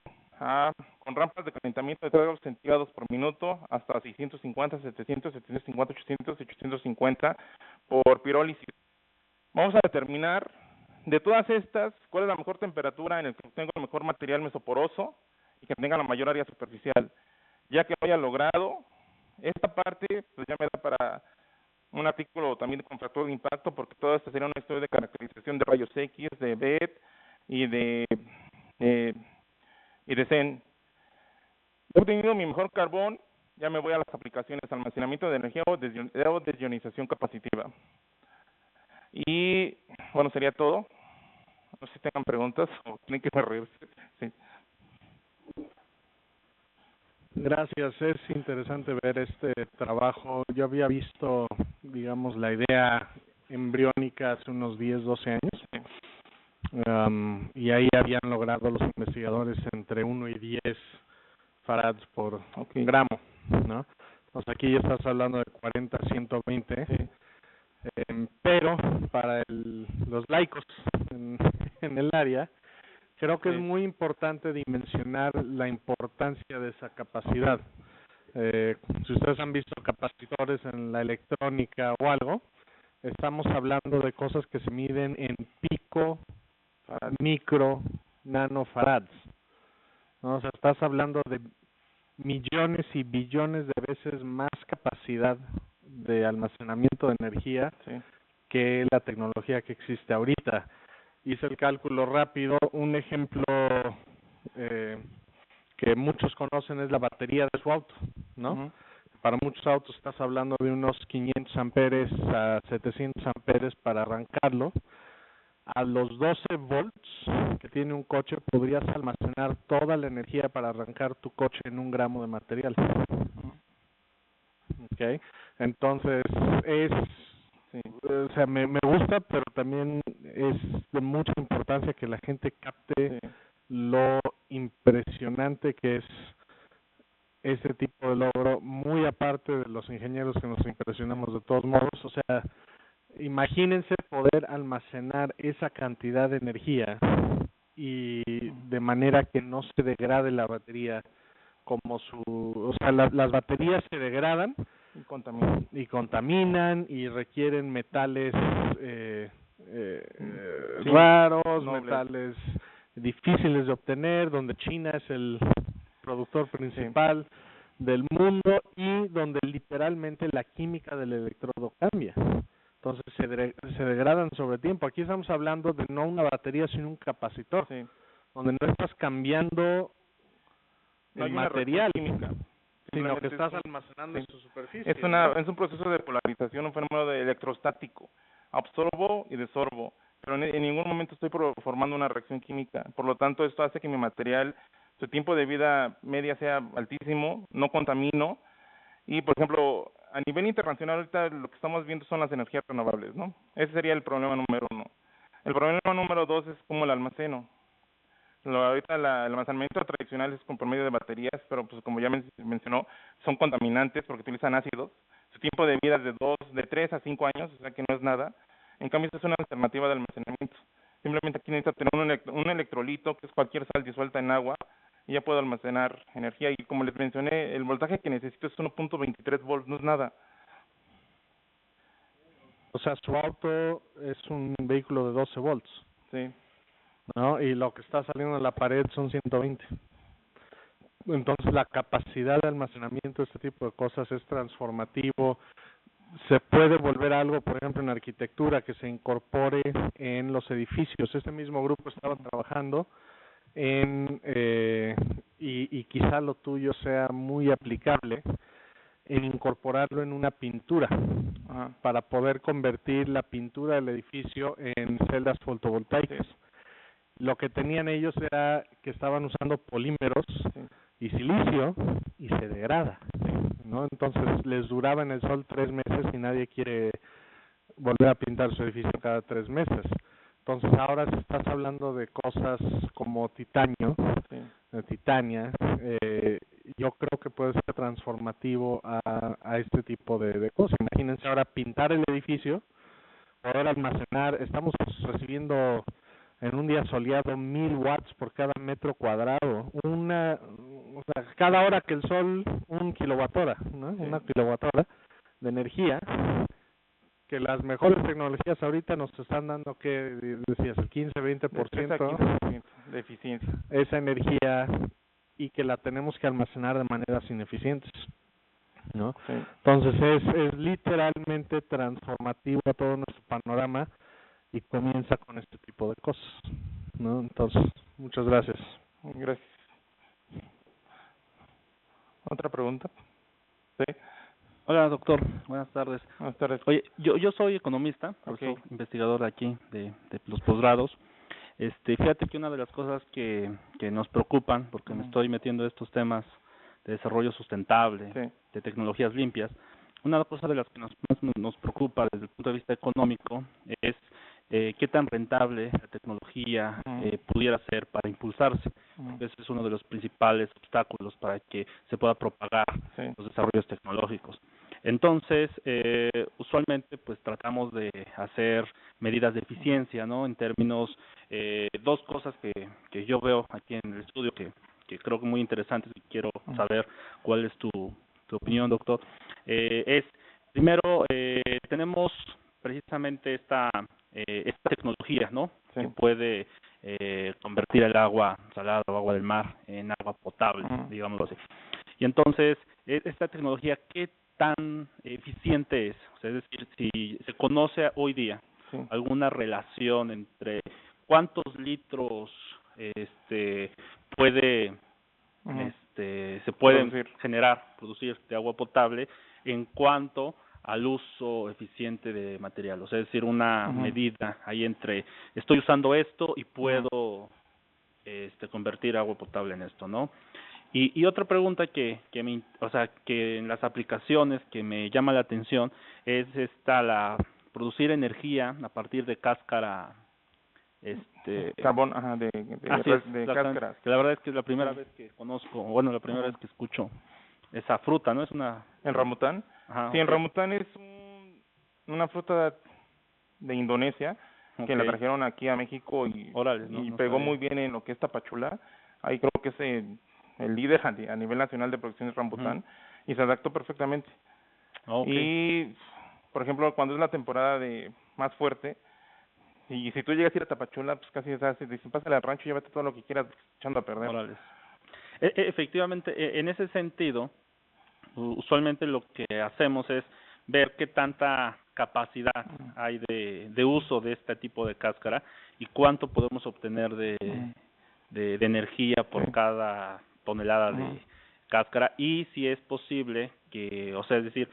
con rampas de calentamiento de 3 grados centígrados por minuto hasta 650, 700, 750, 800 y 850 por pirólisis. Vamos a determinar de todas estas cuál es la mejor temperatura en el que tengo el mejor material mesoporoso y que tenga la mayor área superficial. Ya que lo haya logrado, esta parte pues ya me da para un artículo también con factor de impacto, porque todo esto sería una historia de caracterización de rayos X, de BET y de CEN. He obtenido mi mejor carbón, ya me voy a las aplicaciones: almacenamiento de energía o desionización capacitiva. Y bueno, sería todo. No sé si tengan preguntas o tienen que reírse. Sí. Gracias, es interesante ver este trabajo. Yo había visto, digamos, la idea embriónica hace unos 10, 12 años, y ahí habían logrado los investigadores entre 1 y 10 farads por gramo, ¿no? Entonces aquí ya estás hablando de 40, 120, sí. Pero para los laicos en el área, creo que sí, es muy importante dimensionar la importancia de esa capacidad. Si ustedes han visto capacitores en la electrónica o algo, estamos hablando de cosas que se miden en pico, micro, nanofarads, ¿no? O sea, estás hablando de millones y billones de veces más capacidad de almacenamiento de energía, sí, que la tecnología que existe ahorita. Hice el cálculo rápido. Un ejemplo que muchos conocen es la batería de su auto, ¿no? Uh-huh. Para muchos autos estás hablando de unos 500 amperes a 700 amperes para arrancarlo. A los 12 volts que tiene un coche podrías almacenar toda la energía para arrancar tu coche en 1 gramo de material. Okay. Entonces sí, o sea, me gusta, pero también es de mucha importancia que la gente capte, sí, lo impresionante que es ese tipo de logro, muy aparte de los ingenieros que nos impresionamos de todos modos. O sea, imagínense poder almacenar esa cantidad de energía y de manera que no se degrade la batería o sea, las baterías se degradan y contaminan y requieren metales sí, raros, nobles, metales difíciles de obtener, donde China es el productor principal. Sí. del mundo y donde literalmente la química del electrodo cambia. Entonces se degradan sobre tiempo. Aquí estamos hablando de no una batería, sino un capacitor, Sí. donde no estás cambiando No el hay una material, reacción química, sino que simplemente estás es almacenando en sí. su superficie. Es un proceso de polarización, un fenómeno de electrostático. Absorbo y desorbo, pero en ningún momento estoy formando una reacción química. Por lo tanto, esto hace que mi material, su tiempo de vida media sea altísimo, no contamino. Y, por ejemplo, a nivel internacional, ahorita lo que estamos viendo son las energías renovables, ¿no? Ese sería el problema número 1. El problema número 2 es cómo el almaceno. Ahorita el almacenamiento tradicional es por medio de baterías, pero pues como ya mencionó, son contaminantes porque utilizan ácidos. Su tiempo de vida es de 3 a 5 años, o sea que no es nada. En cambio, esta es una alternativa de almacenamiento. Simplemente aquí necesita tener un electrolito, que es cualquier sal disuelta en agua, y ya puedo almacenar energía. Y como les mencioné, el voltaje que necesito es 1.23 volts, no es nada. O sea, su auto es un vehículo de 12 volts, Sí. ¿no? Y lo que está saliendo de la pared son 120. Entonces, la capacidad de almacenamiento de este tipo de cosas es transformativo. Se puede volver algo, por ejemplo, en arquitectura, que se incorpore en los edificios. Este mismo grupo estaba trabajando en, y quizá lo tuyo sea muy aplicable, en incorporarlo en una pintura. Ajá. Para poder convertir la pintura del edificio en celdas fotovoltaicas. Sí. Lo que tenían ellos era que estaban usando polímeros Sí. y silicio y se degrada, ¿no? Entonces les duraba en el sol 3 meses y nadie quiere volver a pintar su edificio cada 3 meses. Entonces ahora si estás hablando de cosas como titanio, Sí. titania, yo creo que puede ser transformativo a este tipo de cosas. Imagínense ahora pintar el edificio, poder almacenar, estamos recibiendo en un día soleado 1000 watts por cada metro cuadrado, o sea, cada hora que el sol, 1 kilowatt-hora, ¿no? Sí. 1 kilowatt-hora de energía, que las mejores tecnologías ahorita nos están dando, que decías, el 15-20% De 3 a 15% de eficiencia. esa energía, y que la tenemos que almacenar de maneras ineficientes, ¿no? Sí. Entonces es literalmente transformativo a todo nuestro panorama y comienza con este tipo de cosas, ¿no? Entonces, muchas gracias. Gracias. ¿Otra pregunta? Sí. Hola, doctor. Buenas tardes. Buenas tardes. Oye, yo soy economista, profesor, Okay. investigador aquí de los posgrados. Fíjate que una de las cosas que nos preocupan, porque me estoy metiendo en estos temas de desarrollo sustentable, Sí. de tecnologías limpias, una cosa de las que más nos preocupa desde el punto de vista económico es qué tan rentable la tecnología pudiera ser para impulsarse. Ese es uno de los principales obstáculos para que se pueda propagar los desarrollos tecnológicos. Entonces, usualmente pues tratamos de hacer medidas de eficiencia, ¿no? En términos, dos cosas que yo veo aquí en el estudio que creo que muy interesantes y quiero saber cuál es tu opinión, doctor. Primero, tenemos precisamente esta tecnología, ¿no? Sí. Que puede convertir el agua salada o agua del mar en agua potable, digámoslo así. Y entonces, esta tecnología, ¿qué tan eficiente es? O sea, es decir, si se conoce hoy día alguna relación entre cuántos litros puede se pueden producir de agua potable en cuanto al uso eficiente de material, o sea, es decir, una medida ahí entre estoy usando esto y puedo convertir agua potable en esto, ¿no? Y otra pregunta que en las aplicaciones que me llama la atención es la producir energía a partir de cáscara carbón, de cáscaras. Que la verdad es que es la primera vez que conozco, bueno, la primera vez que escucho esa fruta, ¿no? Es una... ¿El ramután? Ajá, sí, el ramután es una fruta de Indonesia que la trajeron aquí a México y pegó muy bien en lo que es Tapachula. Ahí creo que es el líder a nivel nacional de producción de ramután y se adaptó perfectamente. Y, por ejemplo, cuando es la temporada de más fuerte, y si tú llegas a ir a Tapachula, pues casi te dicen, pásale al rancho y llévate todo lo que quieras, echando a perder. Efectivamente, en ese sentido, Usualmente lo que hacemos es ver qué tanta capacidad hay de uso de este tipo de cáscara y cuánto podemos obtener de energía por cada tonelada de cáscara, y si es posible que, o sea, es decir,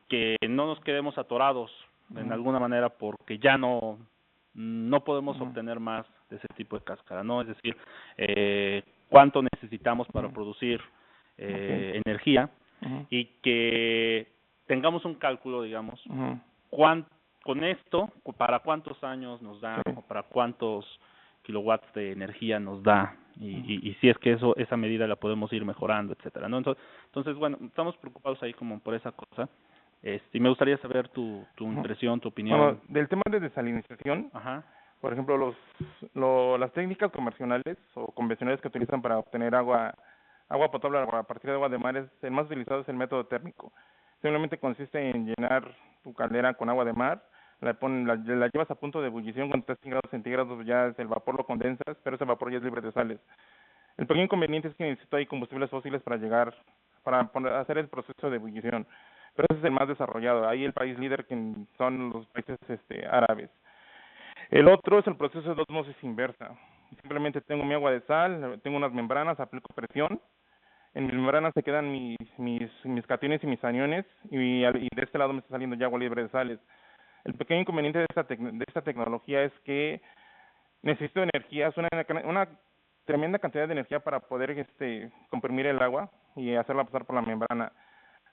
que no nos quedemos atorados en alguna manera porque ya no podemos obtener más de ese tipo de cáscara, ¿no? Es decir, cuánto necesitamos para producir energía, y que tengamos un cálculo, digamos, con esto, para cuántos años nos da, o para cuántos kilowatts de energía nos da, y si es que esa medida la podemos ir mejorando, etcétera, ¿no? Entonces, bueno, estamos preocupados ahí como por esa cosa. Y me gustaría saber tu impresión, tu opinión. Bueno, del tema de desalinización, por ejemplo, las técnicas comerciales o convencionales que utilizan para obtener agua potable a partir de agua de mar, el más utilizado es el método térmico. Simplemente consiste en llenar tu caldera con agua de mar, la llevas a punto de ebullición con 3 grados centígrados, ya el vapor lo condensas, pero ese vapor ya es libre de sales. El pequeño inconveniente es que necesita ahí combustibles fósiles para hacer el proceso de ebullición, pero ese es el más desarrollado. Ahí el país líder que son los países árabes. El otro es el proceso de ósmosis inversa. Simplemente tengo mi agua de sal, tengo unas membranas, aplico presión. En mis membranas se quedan mis cationes y mis aniones, y de este lado me está saliendo ya agua libre de sales. El pequeño inconveniente de esta tecnología es que necesito energía, es una tremenda cantidad de energía para poder comprimir el agua y hacerla pasar por la membrana.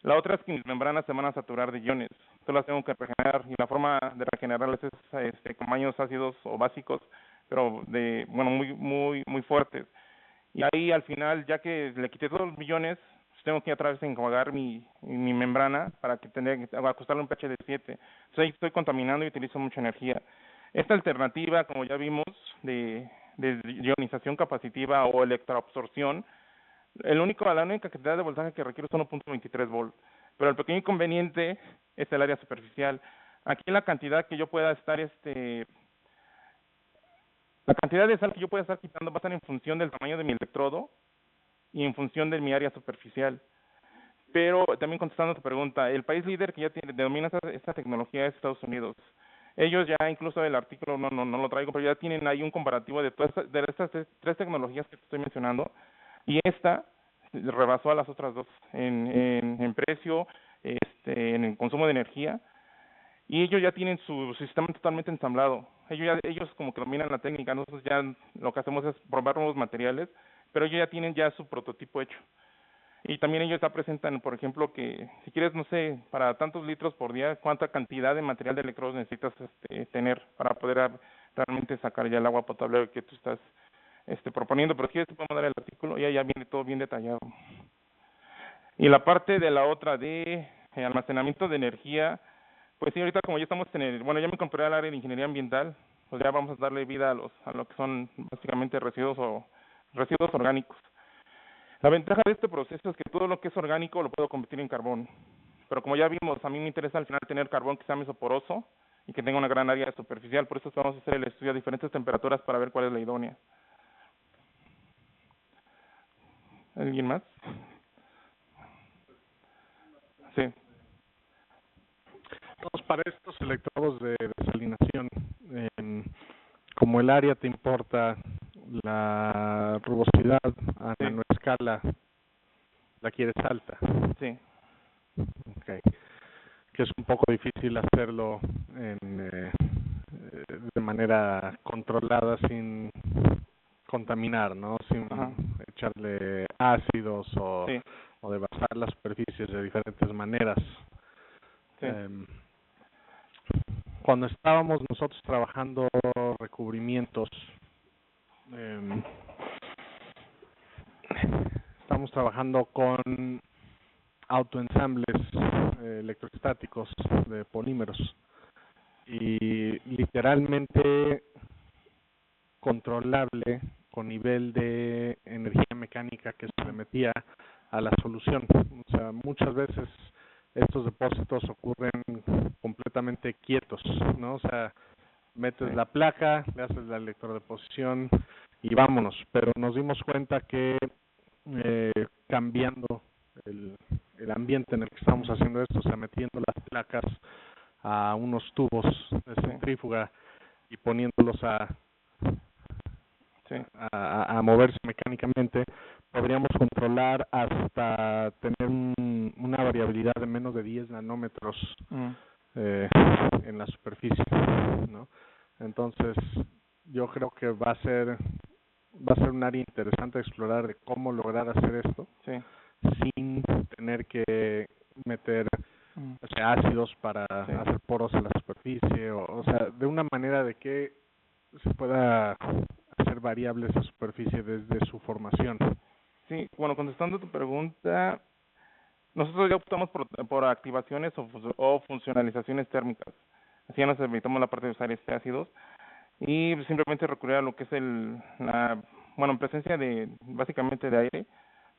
La otra es que mis membranas se van a saturar de iones. Yo las tengo que regenerar, y la forma de regenerarlas es con baños ácidos o básicos, pero muy fuertes. Y ahí al final, ya que le quité todos los iones, pues tengo que otra vez enjuagar mi membrana para que ajustarle un pH de 7. Entonces ahí estoy contaminando y utilizo mucha energía. Esta alternativa, como ya vimos, de ionización capacitiva o electroabsorción, la única cantidad de voltaje que requiere es 1.23 volt, pero el pequeño inconveniente es el área superficial. Aquí la cantidad que yo pueda estar la cantidad de sal que yo pueda estar quitando va a estar en función del tamaño de mi electrodo y en función de mi área superficial. Pero también contestando a tu pregunta, el país líder que ya domina esta tecnología es Estados Unidos. Ellos ya, incluso el artículo no lo traigo, pero ya tienen ahí un comparativo de estas 3 tecnologías que te estoy mencionando, y esta rebasó a las otras 2 en precio, en el consumo de energía, y ellos ya tienen su sistema totalmente ensamblado. Ellos como que dominan la técnica. Nosotros ya lo que hacemos es probar nuevos materiales, pero ellos ya tienen ya su prototipo hecho. Y también ellos ya presentan, por ejemplo, que si quieres, no sé, para tantos litros por día, cuánta cantidad de material de electrodos necesitas tener para poder realmente sacar ya el agua potable que tú estás proponiendo. Pero si quieres te podemos dar el artículo y ya viene todo bien detallado. Y la parte de la otra de almacenamiento de energía, pues sí, ahorita como ya estamos ya me incorporé al área de ingeniería ambiental, pues ya vamos a darle vida a lo que son básicamente residuos orgánicos. La ventaja de este proceso es que todo lo que es orgánico lo puedo convertir en carbón. Pero como ya vimos, a mí me interesa al final tener carbón que sea mesoporoso y que tenga una gran área superficial. Por eso vamos a hacer el estudio a diferentes temperaturas para ver cuál es la idónea. ¿Alguien más? Sí. Entonces, para estos electrodos de desalinación, como el área te importa, la rugosidad a nanoescala la quieres alta. Sí. Okay. Que es un poco difícil hacerlo de manera controlada sin contaminar, ¿no? Sin echarle ácidos o devastar las superficies de diferentes maneras. Sí. Cuando estábamos nosotros trabajando recubrimientos, estamos trabajando con autoensambles electrostáticos de polímeros y literalmente controlable con nivel de energía mecánica que se le metía a la solución. O sea, muchas veces estos depósitos ocurren completamente quietos, ¿no? O sea, metes la placa, le haces la electrodeposición y vámonos. Pero nos dimos cuenta que cambiando el ambiente en el que estamos haciendo esto, o sea, metiendo las placas a unos tubos de centrífuga y poniéndolos a moverse mecánicamente, podríamos controlar hasta tener una variabilidad de menos de 10 nanómetros en la superficie, ¿no? Entonces, yo creo que va a ser un área interesante explorar de cómo lograr hacer esto sin tener que meter ácidos para hacer poros en la superficie, o sea, de una manera de que se pueda hacer variable esa superficie desde su formación. Sí, bueno, contestando tu pregunta, nosotros ya optamos por activaciones o funcionalizaciones térmicas. Así ya nos evitamos la parte de usar ácidos y simplemente recurrir a lo que es en presencia básicamente de aire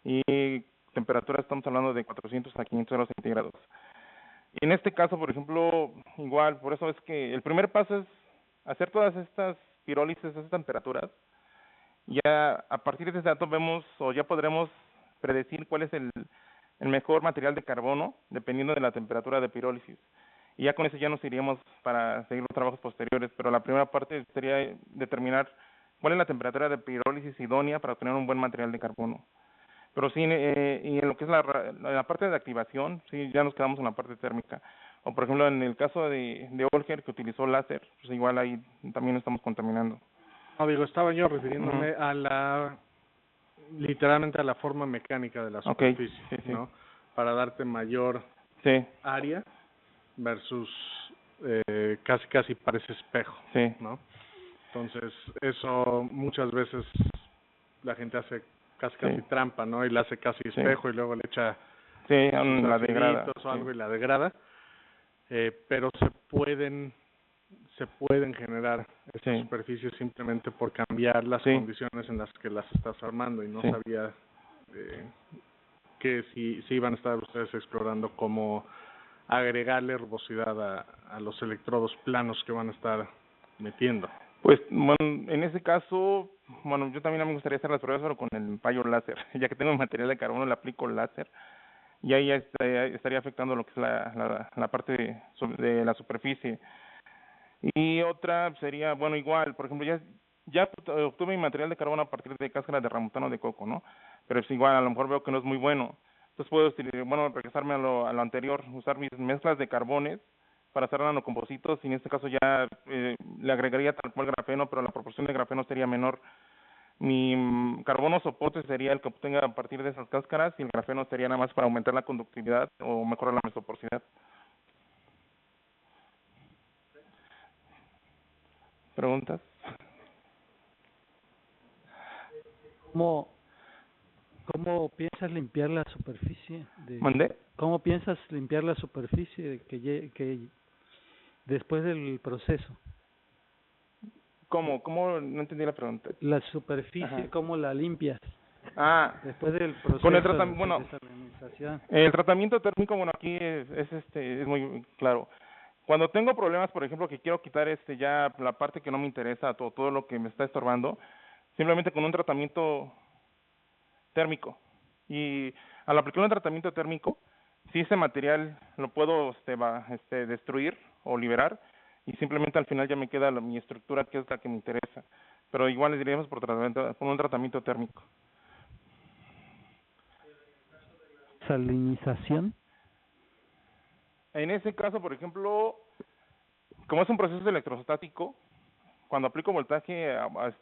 y temperatura, estamos hablando de 400 a 500 grados centígrados. Y en este caso, por ejemplo, igual, por eso es que el primer paso es hacer todas estas pirólisis a esas temperaturas. Ya a partir de ese dato vemos o ya podremos predecir cuál es el mejor material de carbono dependiendo de la temperatura de pirólisis. Y ya con eso ya nos iríamos para seguir los trabajos posteriores, pero la primera parte sería determinar cuál es la temperatura de pirólisis idónea para obtener un buen material de carbono. Pero sí, y en lo que es la parte de activación, sí, ya nos quedamos en la parte térmica. O por ejemplo, en el caso de Olger, que utilizó láser, pues igual ahí también estamos contaminando. No, digo, estaba yo refiriéndome literalmente a la forma mecánica de la superficie, ¿no? Para darte mayor área versus casi parece espejo, ¿no? Entonces, eso muchas veces la gente hace casi trampa, ¿no? Y la hace casi espejo y luego le echa la degrada o algo y la degrada. Pero se pueden generar estas superficies simplemente por cambiar las condiciones en las que las estás armando, y no sabía que si iban a estar ustedes explorando cómo agregarle herbosidad a los electrodos planos que van a estar metiendo. Pues, bueno, en ese caso, bueno, yo también me gustaría hacer las pruebas, pero con el payo láser. Ya que tengo el material de carbono, le aplico el láser. Y ahí ya estaría afectando lo que es la parte de la superficie. Y otra sería, bueno, igual, por ejemplo, ya obtuve mi material de carbono a partir de cáscara de rambuntano de coco, ¿no? Pero es igual, a lo mejor veo que no es muy bueno. Entonces puedo regresarme a lo anterior, usar mis mezclas de carbones para hacer nanocompositos, y en este caso ya le agregaría tal cual grafeno, pero la proporción de grafeno sería menor. Mi carbono soporte sería el que obtenga a partir de esas cáscaras, y el grafeno sería nada más para aumentar la conductividad o mejorar la mesoporosidad. ¿Preguntas? ¿Cómo piensas limpiar la superficie? ¿Mandé? ¿Cómo piensas limpiar la superficie que después del proceso? ¿Cómo? No entendí la pregunta. La superficie, ¿cómo la limpias? Después del proceso con el de desalinización. El tratamiento térmico, bueno, aquí es muy claro. Cuando tengo problemas, por ejemplo, que quiero quitar ya la parte que no me interesa, todo lo que me está estorbando, simplemente con un tratamiento térmico. Y al aplicar un tratamiento térmico, si ese material lo puedo destruir o liberar, y simplemente al final ya me queda mi estructura, que es la que me interesa. Pero igual les diríamos por un tratamiento térmico. ¿Salinización? En ese caso, por ejemplo, como es un proceso electrostático, cuando aplico voltaje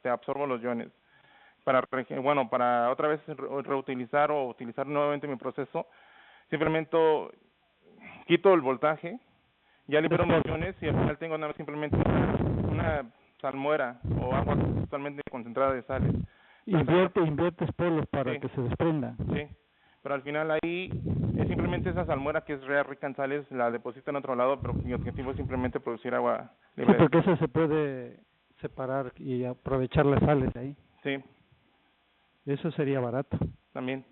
absorbo los iones. Para otra vez reutilizar o utilizar nuevamente mi proceso, simplemente quito el voltaje, ya libero los iones, y al final tengo nada más simplemente una salmuera o agua totalmente concentrada de sales. Inviertes polos para que se desprendan. Sí, pero al final ahí es simplemente esa salmuera que es rica en sales, la deposito en otro lado, pero mi objetivo es simplemente producir agua libre. Sí, porque eso se puede separar y aprovechar las sales de ahí. Sí. Eso sería barato. También.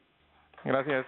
Gracias.